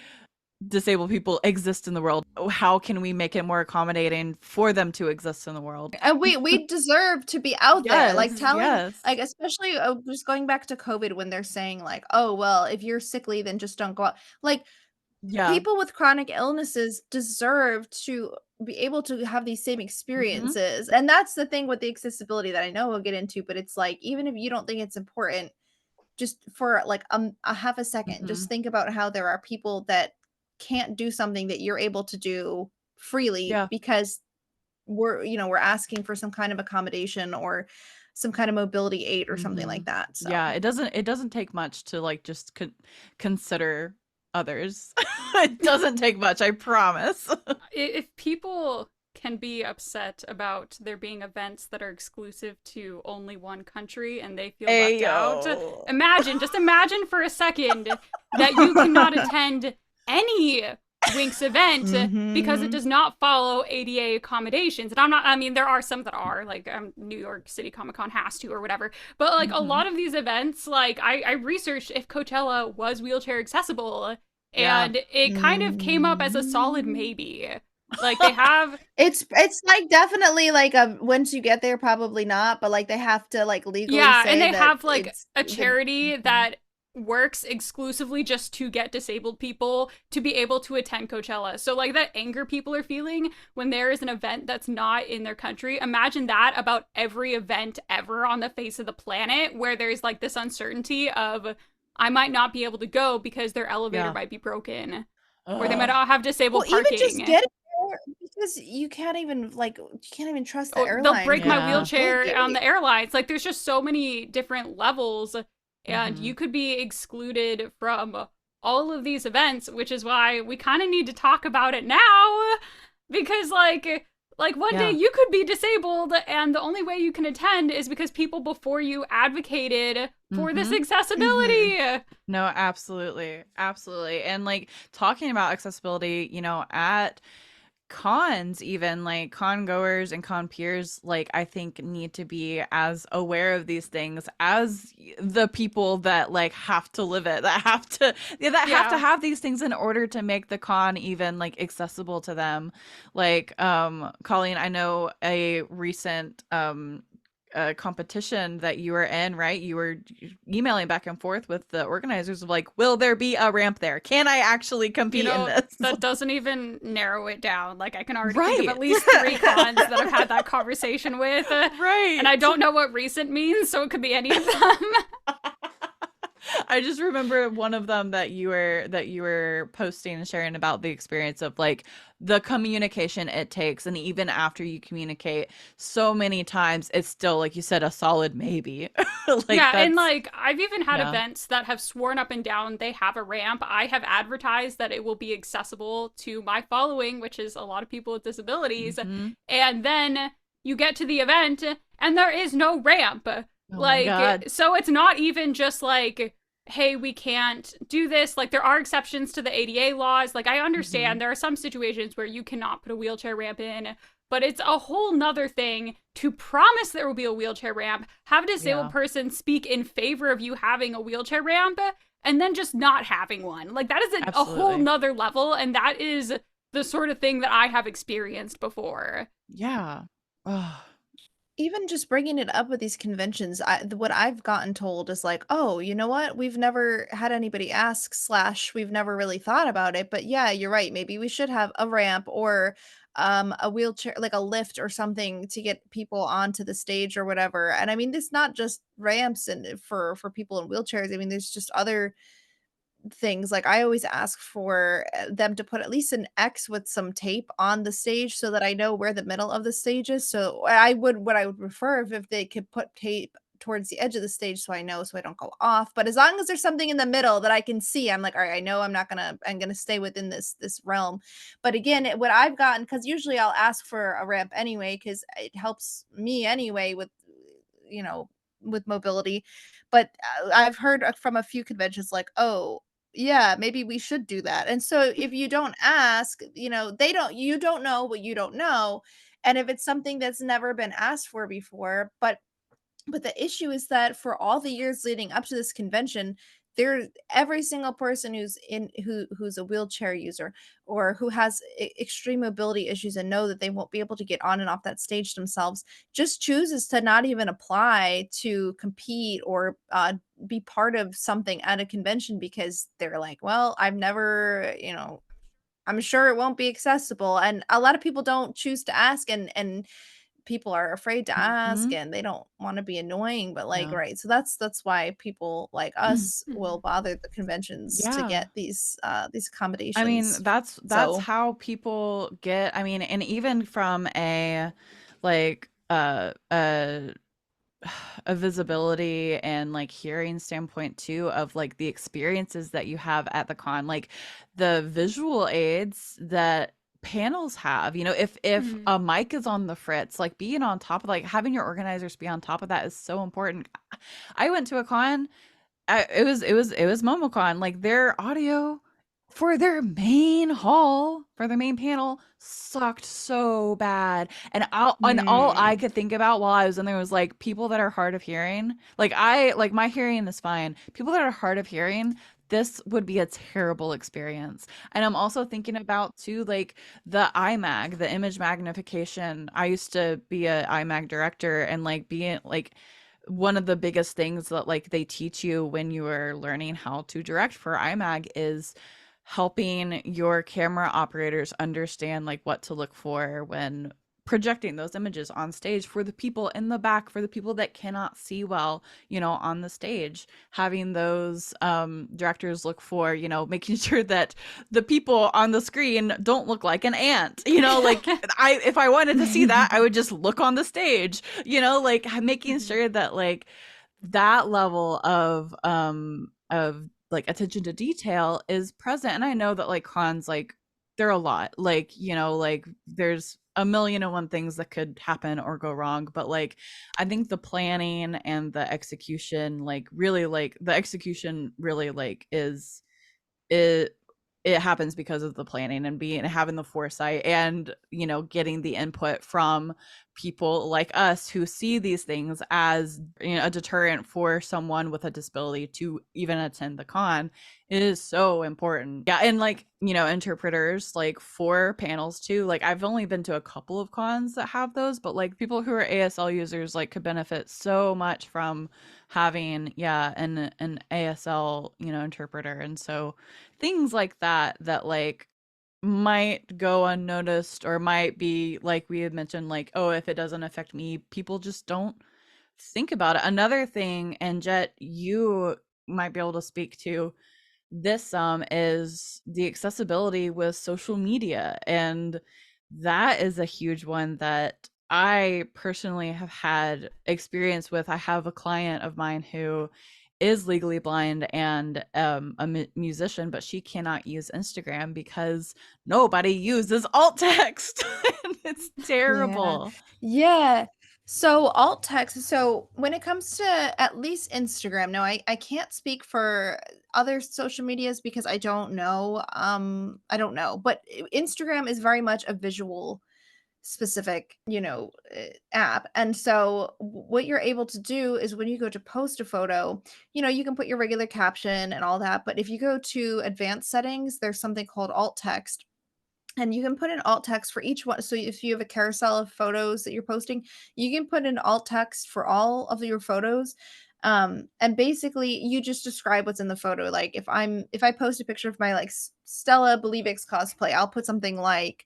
disabled people exist in the world. How can we make it more accommodating for them to exist in the world? And we deserve to be out there, like, Yes, Hmm. telling yes. like, especially, just going back to COVID when they're saying, like, "Oh, well, if you're sickly, then just don't go out." Like, Yeah. people with chronic illnesses deserve to be able to have these same Mhm, experiences, and that's the thing with the accessibility that I know we'll get into, but it's like, even if you don't think it's important, just for, like, a half a second, just mhm. think about how there are people that can't do something that you're able to do freely Yeah. because we're asking for some kind of accommodation or some kind of mobility aid or something like Mhm. that, so Yeah, it doesn't take much to like just consider others. It doesn't take much, I promise. If people can be upset about there being events that are exclusive to only one country and they feel left out, Ayo. just imagine for a second that you cannot attend any Winx event because it Mhm. does not follow ADA accommodations. And I mean, there are some that are, like New York City Comic Con has to or whatever. But like a Mhm. lot of these events, like I researched if Coachella was wheelchair accessible, Yeah. and it kind of came up as a solid Mm. maybe. Like they have, It's, like, definitely, like, once you get there, probably not, but, like, they have to, like, legally yeah, and say they that have like it's a the charity mhm. that works exclusively just to get disabled people to be able to attend Coachella. So like that anger people are feeling when there is an event that's not in their country, imagine that about every event ever on the face of the planet where there's like this uncertainty of I might not be able to go because their elevator Yeah. might be broken or they might Ugh. not have Well, disabled even just parking. getting there, because you can't even trust the Oh, they'll airline break my Yeah. to go wheelchair get on you. the airlines. Like, there's just so many different levels, and you Mhm. could be excluded from all of these events, which is why we kind of need to talk about it now, because like one day Yeah. you could be disabled, and the only way you can attend is because people before you advocated for this Mhm. Mhm. accessibility. No, absolutely. Absolutely. And like talking about accessibility, at cons, even like con goers and con peers, like I think need to be as aware of these things as the people that like have to live it, that have to, yeah, that have to Yeah. have these things in order to make the con even like accessible to them. Like Colleen, I know a recent competition that you were in, right? You were emailing back and forth with the organizers of like, will there be a ramp there? Can I actually You compete in know, this? that doesn't even narrow it down. Like, I can already think of Right. at least three cons that I've had that conversation with. And Right. I don't know what recent means, so it could be any of them. I just remember one of them that you were posting and sharing about the experience of like the communication it takes, and even after you communicate so many times, it's still, like you said, a solid maybe. Like Yeah, and that's like I've even had yeah. events that have sworn up and down they have a ramp. I have advertised that it will be accessible to my following, which is a lot of people with disabilities, Hmm. and then you get to the event and there is no ramp. Oh my Like, God. so it's not even just like, hey, we can't do this. Like, there are exceptions to the ADA laws. Like, I Hmm. understand there are some situations where you cannot put a wheelchair ramp in, but it's a whole nother thing to promise there will be a wheelchair ramp, have a disabled Yeah, person speak in favor of you having a wheelchair ramp, and then just not having one. Like, that is a whole absolutely. nother level, and that is the sort of thing that I have experienced before. Yeah. Oh. Even just bringing it up with these conventions, what I've gotten told is like, "Oh, you know what? We've never had anybody ask slash we've never really thought about it, but yeah, you're right. Maybe we should have a ramp or a wheelchair, like a lift or something to get people onto the stage or whatever." And I mean, it's not just ramps and for people in wheelchairs. I mean, there's just other things. Like I always ask for them to put at least an X with some tape on the stage so that I know where the middle of the stage is. So what I would prefer if they could put tape towards the edge of the stage so I know so I don't go off. But as long as there's something in the middle that I can see, I'm like, all right, I know I'm gonna stay within this realm. But again, what I've gotten, because usually I'll ask for a ramp anyway, because it helps me anyway with you know with mobility. But I've heard from a few conventions like, oh, yeah, maybe we should do that. And so if you don't ask, you don't know what you don't know. And if it's something that's never been asked for before, but the issue is that for all the years leading up to this convention, there every single person who's a wheelchair user or who has extreme mobility issues and know that they won't be able to get on and off that stage themselves just chooses to not even apply to compete or be part of something at a convention because they're like, well, I've never, I'm sure it won't be accessible. And a lot of people don't choose to ask, and people are afraid to ask Hmm. and they don't want to be annoying, but like, Yeah. right, so that's why people like us will bother the conventions to Yeah. get these I mean, accommodations. that's So how people get, I mean, and even from a like a visibility and like hearing standpoint too of like the experiences that you have at the con, like the visual aids that panels have, if Mm-hmm. a mic is on the fritz, like being on top of, like having your organizers be on top of that is so important. I went to a con, it was MomoCon. Like their audio for their main hall, for their main panel, sucked so bad. And all I mm, could think about while I was in there was like people that are hard of hearing. Like my hearing is fine. People that are hard of hearing, this would be a terrible experience. And I'm also thinking about too, like the IMAG, the image magnification. I used to be a IMAG director, and like being like one of the biggest things that like they teach you when you are learning how to direct for IMAG is helping your camera operators understand like what to look for when projecting those images on stage for the people in the back, for the people that cannot see well, on the stage, having those directors look for, making sure that the people on the screen don't look like an ant, like if I wanted to see that, I would just look on the stage, like making Mm-hmm. sure that like that level of like attention to detail is present. And I know that like cons, like they're a lot, like like there's a million and one things that could happen or go wrong, but like I think the planning and the execution, like the execution really like is it it happens because of the planning and being having the foresight and getting the input from people like us who see these things as a deterrent for someone with a disability to even attend the con is so important. Yeah, and like interpreters like for panels too. Like I've only been to a couple of cons that have those, but like people who are ASL users like could benefit so much from having an ASL interpreter. And so things like that like might go unnoticed, or might be like we had mentioned, like, oh, if it doesn't affect me, people just don't think about it. Another thing, and Jet, you might be able to speak to this is the accessibility with social media. And that is a huge one that I personally have had experience with. I have a client of mine who is legally blind and a musician, but she cannot use Instagram because nobody uses alt text. And it's Yeah. terrible. Yeah. So alt text, so when it comes to at least Instagram, no, I can't speak for other social medias because I don't know. I don't know. But Instagram is very much a visual specific, app. And so what you're able to do is when you go to post a photo, you can put your regular caption and all that, but if you go to advanced settings, there's something called alt text, and you can put in alt text for each one. So if you have a carousel of photos that you're posting, you can put in alt text for all of your photos. And basically you just describe what's in the photo. Like if I post a picture of my like Stella Believix cosplay, I'll put something like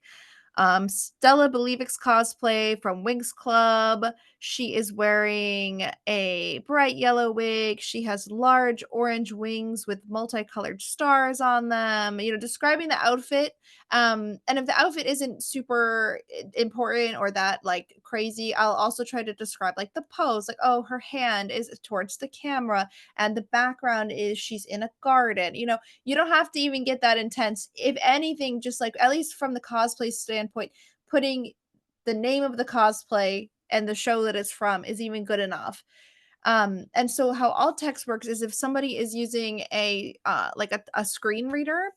Stella Believix cosplay from Winx Club. She is wearing a bright yellow wig. She has large orange wings with multicolored stars on them. Describing the outfit. And if the outfit isn't super important or that like crazy, I'll also try to describe like the pose, like, oh, her hand is towards the camera and the background is she's in a garden. You don't have to even get that intense. If anything, just like at least from the cosplay standpoint, putting the name of the cosplay and the show that it's from is even good enough. And so how alt text works is if somebody is using a like a screen reader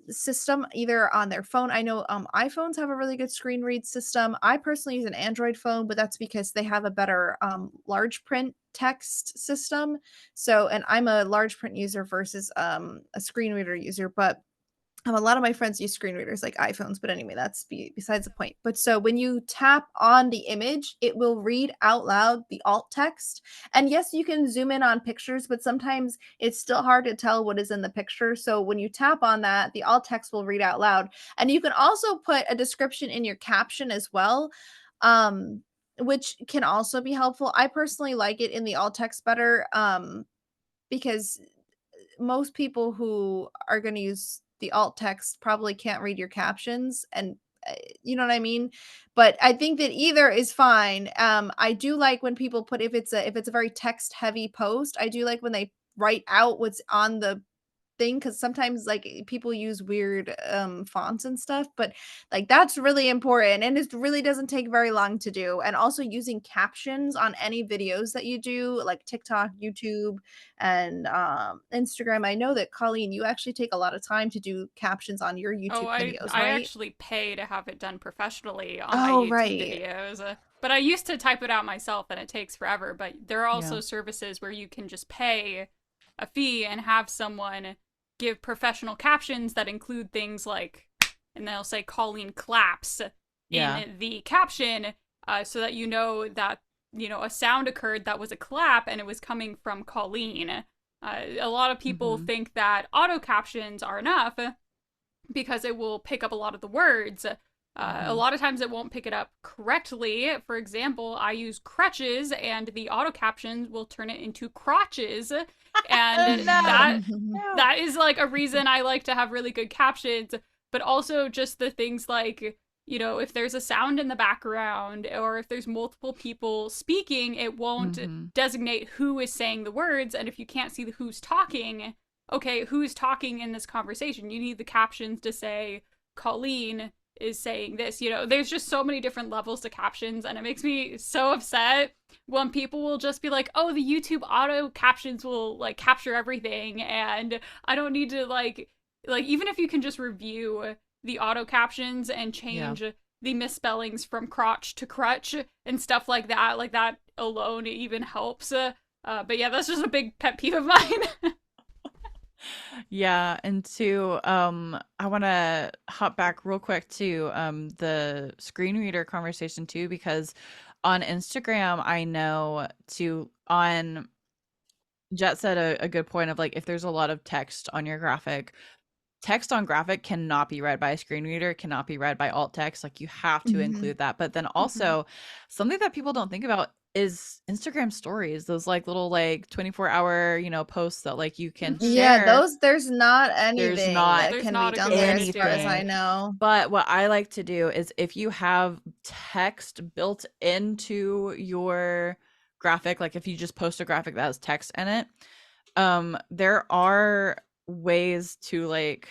system either on their phone. I know iPhones have a really good screen read system. I personally use an Android phone, but that's because they have a better large print text system. So, and I'm a large print user versus a screen reader user, but a lot of my friends use screen readers like iPhones, but anyway, that's besides the point. But so when you tap on the image, it will read out loud the alt text. And yes, you can zoom in on pictures, but sometimes it's still hard to tell what is in the picture. So when you tap on that, the alt text will read out loud. And you can also put a description in your caption as well. Which can also be helpful. I personally like it in the alt text better because most people who are going to use the alt text probably can't read your captions, and you know what I mean. But I think that either is fine. I do like when people put, if it's a very text heavy post, I do like when they write out what's on the thing, because sometimes like people use weird fonts and stuff, but like that's really important and it really doesn't take very long to do. And also using captions on any videos that you do, like TikTok, YouTube, and Instagram. I know that Colleen, you actually take a lot of time to do captions on your Oh, YouTube I videos, I right? actually pay to have it done professionally on my Oh, YouTube right. videos. But I used to type it out myself and it takes forever, but there are Yeah. also services where you can just pay a fee and have someone give professional captions that include things like, and they'll say Colleen claps Yeah. in the caption, so that you know that a sound occurred that was a clap and it was coming from Colleen. A lot of people Mm-hmm. think that auto captions are enough because it will pick up a lot of the words. A Mm-hmm. lot of times it won't pick it up correctly. For example, I use crutches and the auto captions will turn it into crotches. And Oh no. that No. that is like a reason I like to have really good captions, but also just the things like, if there's a sound in the background or if there's multiple people speaking, it won't Mm-hmm. designate who is saying the words. And if you can't see who's talking, okay, who's talking in this conversation? You need the captions to say, Colleen is saying this. There's just so many different levels to captions, and it makes me so upset when people will just be like, oh, the YouTube auto captions will like capture everything, and I don't need to like even if you can just review the auto captions and Yeah. change the misspellings from crotch to crutch and stuff like that alone even helps. But yeah, that's just a big pet peeve of mine. Yeah, and to I want to hop back real quick to the screen reader conversation too, because on Instagram I know to on Jet said a good point of like if there's a lot of text on your graphic, text on graphic cannot be read by a screen reader, cannot be read by alt text. Like you have to Mhm. include that. But then Mhm. also something that people don't think about, is Instagram stories, those like little like 24-hour, posts that like you can Yeah, share. there's not There's anything not that There's can be not a done good there way to as do far as I anything. it. know. But what I like to do is if you have text built into your graphic, like if you just post a graphic that has text in it, there are ways to like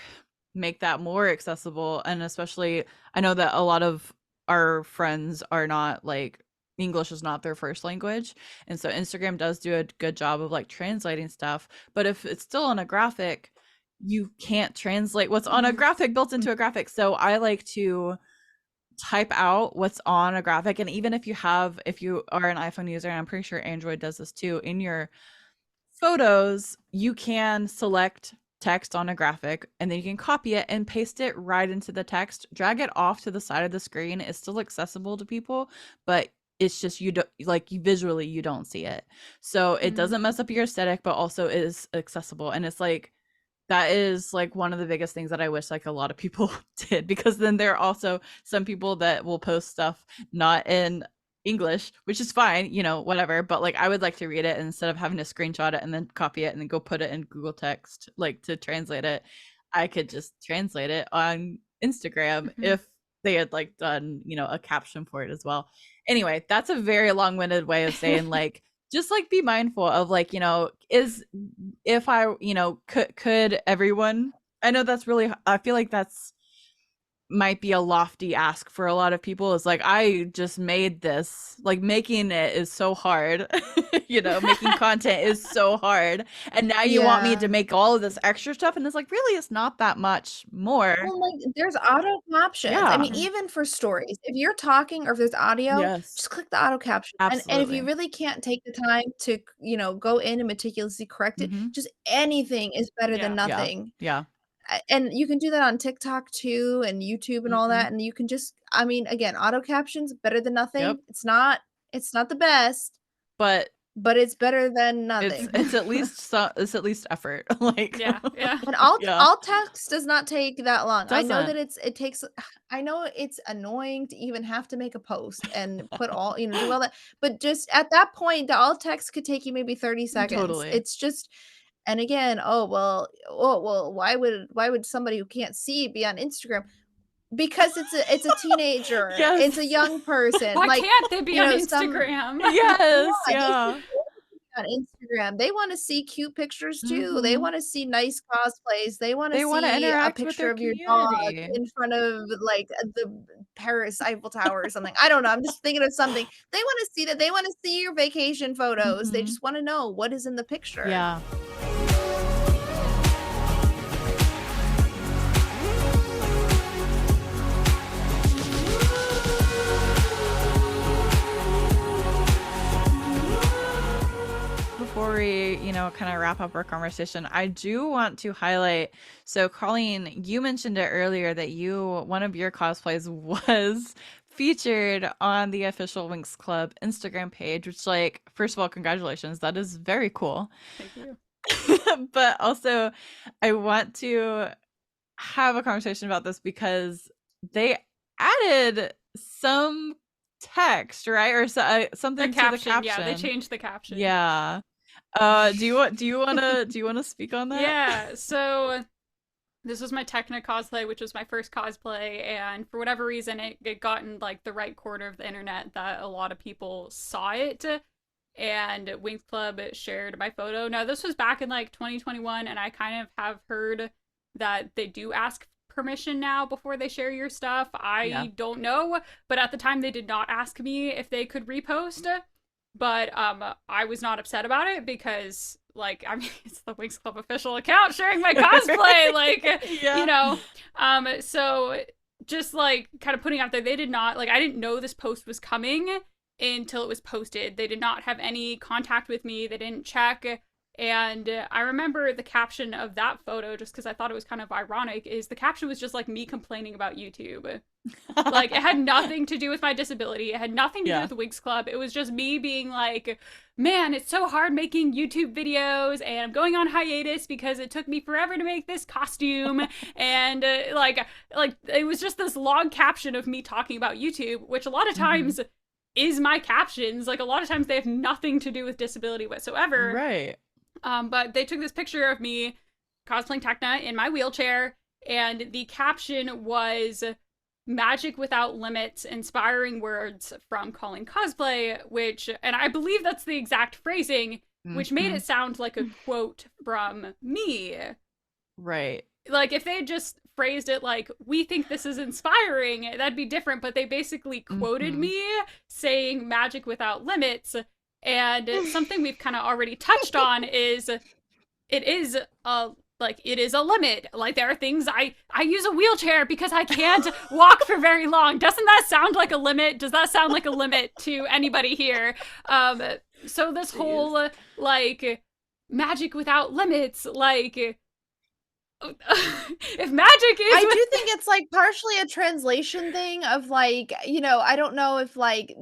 make that more accessible. And especially, I know that a lot of our friends are not like, English is not their first language, and so Instagram does do a good job of like translating stuff. But if it's still on a graphic, you can't translate what's on a graphic built into a graphic. So I like to type out what's on a graphic. And even if you are an iPhone user, and I'm pretty sure Android does this too, in your photos, you can select text on a graphic, and then you can copy it and paste it right into the text, drag it off to the side of the screen. It's still accessible to people, but it's just you don't like, you visually you don't see it. So it doesn't mess up your aesthetic, but also is accessible. And it's like, that is like one of the biggest things that I wish like a lot of people did, because then there are also some people that will post stuff not in English, which is fine, whatever. But like, I would like to read it, and instead of having to screenshot it and then copy it and then go put it in Google Text, like to translate it, I could just translate it on Instagram if they had like done, a caption for it as well. Anyway, that's a very long-winded way of saying like, just like be mindful of like, is if I, could everyone, I know that's really, I feel like that's might be a lofty ask for a lot of people, is like, I just made this, like making it is so hard. Making content is so hard, and now you want me Yeah. to make all of this extra stuff, and it's like, really, it's not that much more. Well, like, there's auto captions. I Yeah. mean, even for stories, if you're talking or if there's audio, Yes, just click the auto caption. And if you absolutely. really can't take the time to, go in and meticulously correct it, Mm-hmm. just anything is better than Yeah. Yeah, nothing. yeah. And you can do that on TikTok too and YouTube and all Mm-hmm. that. And you can just, I mean, again, auto captions better than Yep. nothing. It's not the best, But but it's better than it's nothing. it's at least it's at least effort. Like, Yeah. Yeah. And alt yeah, alt text does not take that long. I know doesn't. that it takes I know it's annoying to even have to make a post and put all, do all that, but just at that point, the alt text could take you maybe 30 seconds. Totally. It's just, and again, why would somebody who can't see be on Instagram? Because it's a teenager, it's a Yes. young person, Why like, can't they be on some Instagram? Yes, yeah, they should yeah. on Instagram. They wanna see cute pictures too. They Mhm. wanna see nice cosplays. They wanna They wanna see a interact with picture their of your dog community. in front of, like, the Paris Eiffel Tower or something. I don't know, I'm just thinking of something. They wanna see that. They wanna see your vacation photos. They Mhm. just wanna know what is in the picture. Yeah. Before we, kind of wrap up our conversation, I do want to highlight. So, Colleen, you mentioned it earlier that one of your cosplays was featured on the official Winx Club Instagram page, which, like, first of all, congratulations. That is very cool. Thank you. But also, I want to have a conversation about this because they added some text, right? Or something to the caption. Yeah, they changed the caption. Yeah. Do you wanna speak on that? Yeah, so this was my Techna cosplay, which was my first cosplay, and for whatever reason, it got in like the right corner of the internet that a lot of people saw it, and Winx Club shared my photo. Now, this was back in like 2021, and I kind of have heard that they do ask permission now before they share your stuff. Yeah. I don't know, but at the time they did not ask me if they could repost. But I was not upset about it because, like, I mean, it's the Winx Club official account sharing my cosplay, like, Yeah. So just like kind of putting out there, they did not, like, I didn't know this post was coming until it was posted. They did not have any contact with me. They didn't check. And I remember the caption of that photo, just because I thought it was kind of ironic, is the caption was just like me complaining about YouTube. Like, it had nothing to do with my disability. It had nothing to do with the Winx Club. It was just me being like, man, it's so hard making YouTube videos, and I'm going on hiatus because it took me forever to make this costume. And like it was just this long caption of me talking about YouTube, which a lot of times is my captions. Like, a lot of times they have nothing to do with disability whatsoever. Right. But they took this picture of me cosplaying Tecna in my wheelchair, and the caption was "Magic Without Limits, Inspiring Words from Colleen Cosplay," which, and I believe that's the exact phrasing, which made it sound like a quote from me. Right. Like, if they had just phrased it like, "We think this is inspiring," that'd be different, but they basically quoted me saying "Magic Without Limits," and something we've kind of already touched on is it is a limit. Like, there are things I use a wheelchair because I can't walk for very long. Doesn't that sound like a limit? Does that sound like a limit to anybody here? So this whole like magic without limits, like if magic is I do think it's like partially a translation thing of like, I don't know if like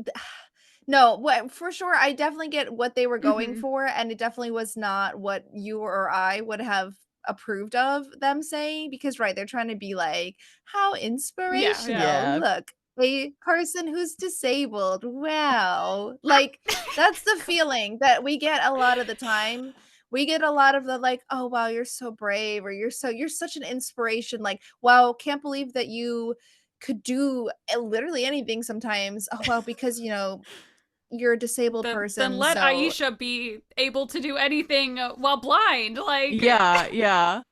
no, what for sure I definitely get what they were going for, and it definitely was not what you or I would have approved of them saying, because right, they're trying to be like, how inspirational. Yeah. Look, a person who's disabled. Wow. Like, that's the feeling that we get a lot of the time. We get a lot of the like, oh wow, you're so brave, or you're such an inspiration. Like, wow, can't believe that you could do literally anything sometimes. Oh well, because you're a disabled then person, let so Aisha be able to do anything while blind. Like, Yeah.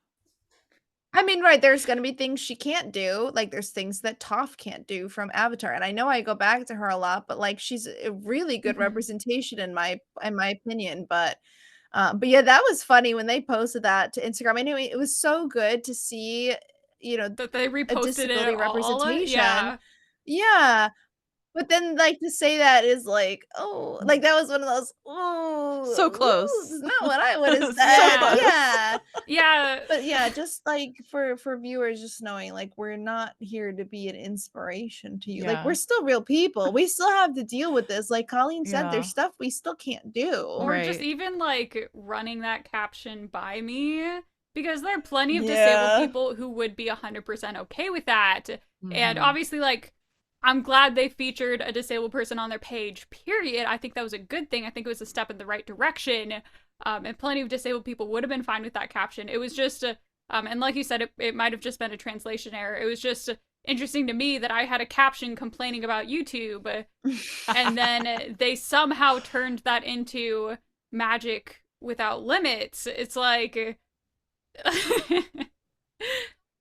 I mean, right, there's gonna be things she can't do, like, there's things that Toph can't do from Avatar, and I know I go back to her a lot, but, like, she's a really good representation in my opinion, but yeah, that was funny when they posted that to Instagram. Anyway, it was so good to see, that they a reposted it disability at all. representation. Yeah. Yeah. But then, like, to say that is like, oh, like, that was one of those, "Ooh, So close. ooh, it's not what I would've So said." close. Yeah. Yeah. But, yeah, just, like, for viewers just knowing, like, we're not here to be an inspiration to you. Like, we're Yeah. still real people. We still have to deal with this. Like Colleen said, Yeah. there's stuff we still can't do. Or just Right. even like running that caption by me, because there are plenty of disabled Yeah. people who would be 100% okay with that. And obviously, like, I'm glad they featured a disabled person on their page, period. I think that was a good thing. I think it was a step in the right direction. And plenty of disabled people would have been fine with that caption. It was just, and like you said, it might have just been a translation error. It was just interesting to me that I had a caption complaining about YouTube, and then they somehow turned that into magic without limits. It's like,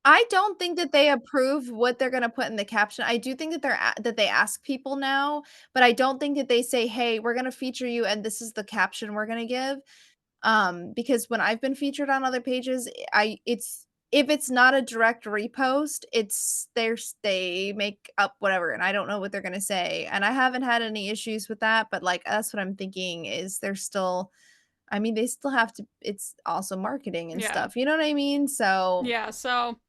I don't think that they approve what they're gonna put in the caption. I do think that that they ask people now, but I don't think that they say, "Hey, we're gonna feature you, and this is the caption we're gonna give." Because when I've been featured on other pages, it's if it's not a direct repost, they make up whatever, and I don't know what they're gonna say. And I haven't had any issues with that, but like that's what I'm thinking is they're still. I mean, they still have to. It's also marketing and yeah. stuff. You know what I mean? So Yeah, so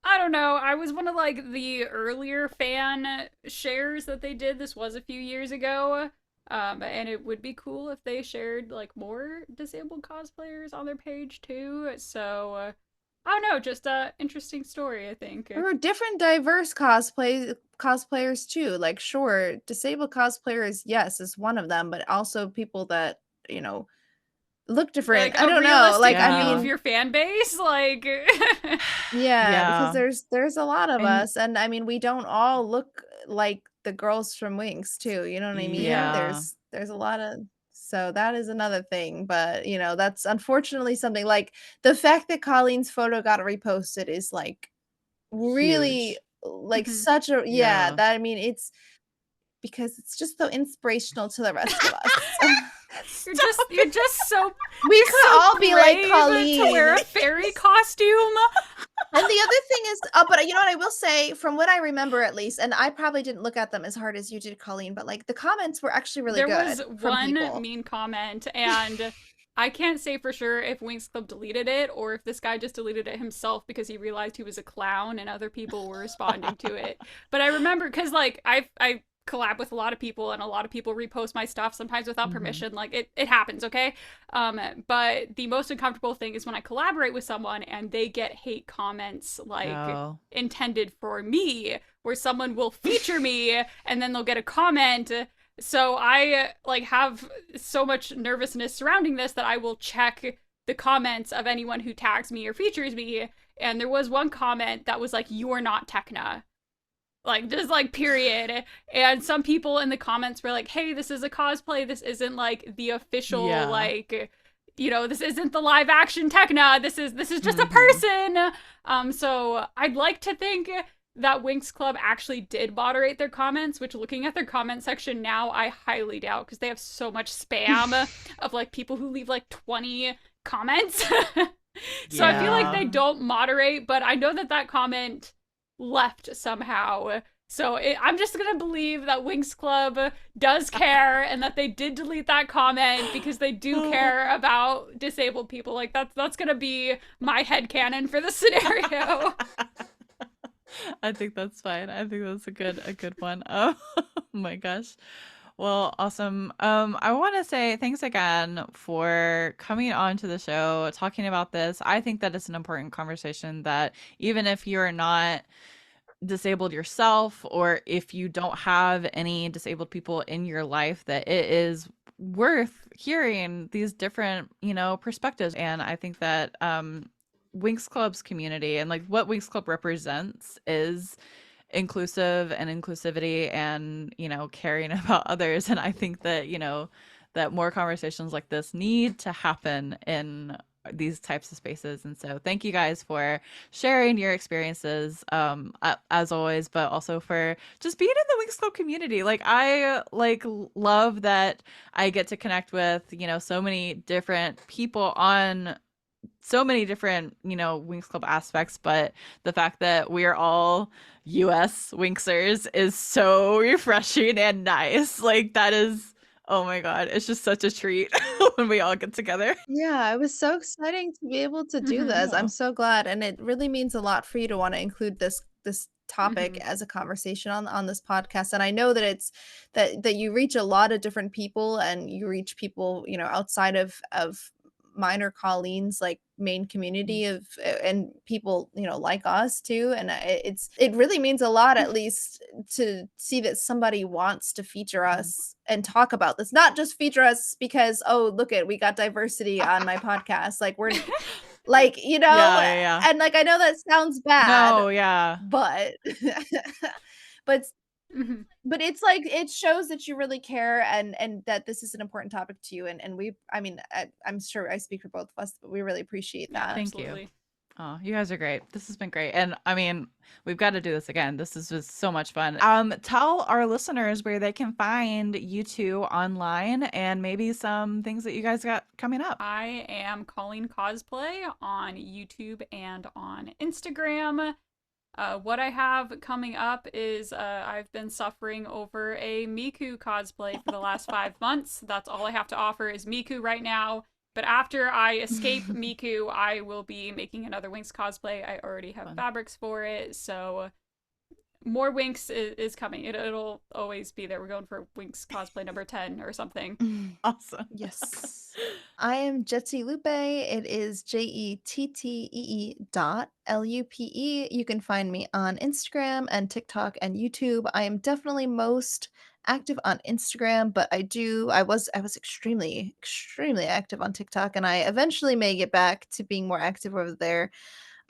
I don't know. I was one of like the earlier fan shares that they did. This was a few years ago. And it would be cool if they shared like more disabled cosplayers on their page too. So I don't know, just a interesting story, I think. there are different diverse cosplayers too. Like, sure, disabled cosplayers, yes, is one of them, but also people that you know look different. Like I a don't know. realistic Like, view I of mean, your fan base, like yeah, because Yeah. there's a lot of And us, and I mean, we don't all look like the girls from Winx too, you know what I mean? yeah. There's a lot of so that is another thing, but, that's unfortunately something like the fact that Colleen's photo got reposted is, like, really, Huge. like, Mhm. such a yeah, Yeah. that I mean, it's because it's just so inspirational to the rest of us. you're just so We could so all be like brave to wear Colleen. a fairy costume. And the other thing is but you know what I will say, from what I remember at least, and I probably didn't look at them as hard as you did, Colleen, but, like, the comments were actually really There was good from one people. mean comment, and I can't say for sure if Winx Club deleted it or if this guy just deleted it himself because he realized he was a clown and other people were responding to it. But I remember because like I collab with a lot of people and a lot of people repost my stuff sometimes without permission. Like it happens, okay? But the most uncomfortable thing is when I collaborate with someone and they get hate comments like Oh. intended for me, where someone will feature me and then they'll get a comment So I like have so much nervousness surrounding this that I will check the comments of anyone who tags me or features me. And there was one comment that was like, "You are not Techna." Like, just like, period. And some people in the comments were like, "Hey, this is a cosplay. This isn't like the official, Yeah. like, this isn't the live action Techna. This is just a person." So I'd like to think that Winx Club actually did moderate their comments, which, looking at their comment section now, I highly doubt, because they have so much spam of like people who leave like 20 comments. So I feel like they don't moderate, but I know that that comment left somehow. So I'm just gonna believe that Winx Club does care and that they did delete that comment because they do care about disabled people. Like, that's gonna be my headcanon for the scenario. I think that's fine. I think that's a good one. Oh my gosh. Well, awesome. I want to say thanks again for coming on to the show, talking about this. I think that it's an important conversation that even if you're not disabled yourself, or if you don't have any disabled people in your life, that it is worth hearing these different, perspectives. And I think that Winx Club's community and like what Winx Club represents is inclusive and inclusivity and, caring about others. And I think that, that more conversations like this need to happen in these types of spaces. And so thank you guys for sharing your experiences, as always, but also for just being in the Winx Club community. Like, I love that I get to connect with, so many different people on so many different, Winx Club aspects, but the fact that we are all US Winxers is so refreshing and nice. Like, that is, oh my God, it's just such a treat when we all get together. Yeah, it was so exciting to be able to do Mm-hmm. this. I'm Yeah. so glad, and it really means a lot for you to want to include this topic Mm-hmm. as a conversation on this podcast. And I know that it's that you reach a lot of different people, and you reach people, outside of mine or Colleen's like main community of and people, like us too. And it really means a lot, at least to see that somebody wants to feature us and talk about this, not just feature us because, oh, look at, we got diversity on my podcast. Like, we're like, Yeah, yeah, yeah. and like, I know that sounds bad, No, yeah. but but Mm-hmm. but it's like, it shows that you really care, and that this is an important topic to you. And we, I mean, I'm sure I speak for both of us, but we really appreciate Yeah, that. Thank you. absolutely. Oh, you guys are great. This has been great. And I mean, we've got to do this again. This is just so much fun. Tell our listeners where they can find you two online and maybe some things that you guys got coming up. I am Colleen Cosplay on YouTube and on Instagram. What I have coming up is I've been suffering over a Miku cosplay for the last 5 months. That's all I have to offer is Miku right now. But after I escape Miku, I will be making another Winx cosplay. I already have Fun. fabrics for it, so more Winx is coming. It'll always be there. We're going for Winx cosplay number 10 or something. Awesome. Yes. I am Jetty Lupe. It is JETTEE.LUPE. You can find me on Instagram and TikTok and YouTube. I am definitely most active on Instagram, but I was extremely, extremely active on TikTok, and I eventually may get back to being more active over there.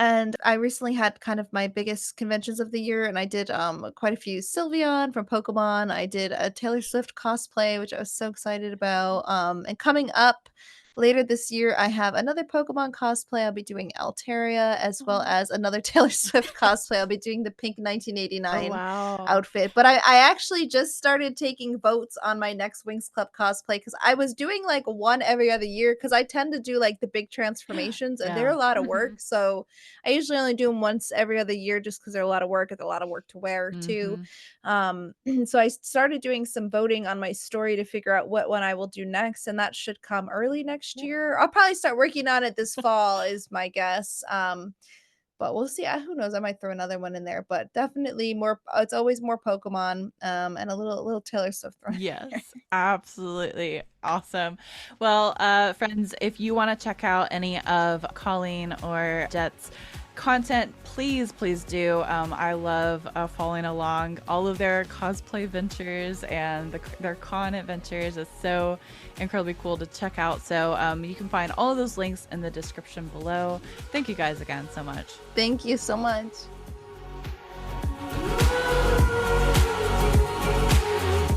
And I recently had kind of my biggest conventions of the year, and I did quite a few Sylveon from Pokemon. I did a Taylor Swift cosplay, which I was so excited about. And coming up later this year, I have another Pokemon cosplay. I'll be doing Altaria, as well as another Taylor Swift cosplay. I'll be doing the pink Oh, 1989 wow. outfit. But I actually just started taking votes on my next Winx Club cosplay, because I was doing like one every other year, because I tend to do like the big transformations, and they're Yeah. a lot of Mm-hmm. work. So I usually only do them once every other year, just because they're a lot of work. It's a lot of work to wear too. Mm-hmm. So I started doing some voting on my story to figure out what one I will do next, and that should come early next year. I'll probably start working on it this fall, is my guess. But we'll see. Who knows? I might throw another one in there, but definitely more. It's always more Pokemon, and a little Taylor Swift thrown in there. Yes, absolutely. Awesome. Well, friends, if you want to check out any of Colleen or Jet's content, please do. I love following along all of their cosplay ventures and their con adventures. It's so incredibly cool to check out. So you can find all of those links in the description below. Thank you guys again so much. Thank you so much.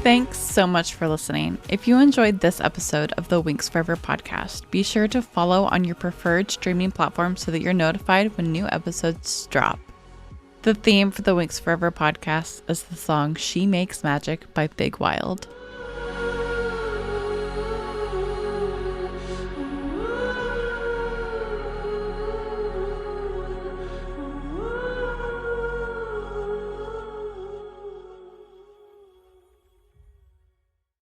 Thanks so much for listening. If you enjoyed this episode of the Winx Forever podcast, be sure to follow on your preferred streaming platform so that you're notified when new episodes drop. The theme for the Winx Forever podcast is the song She Makes Magic by Big Wild.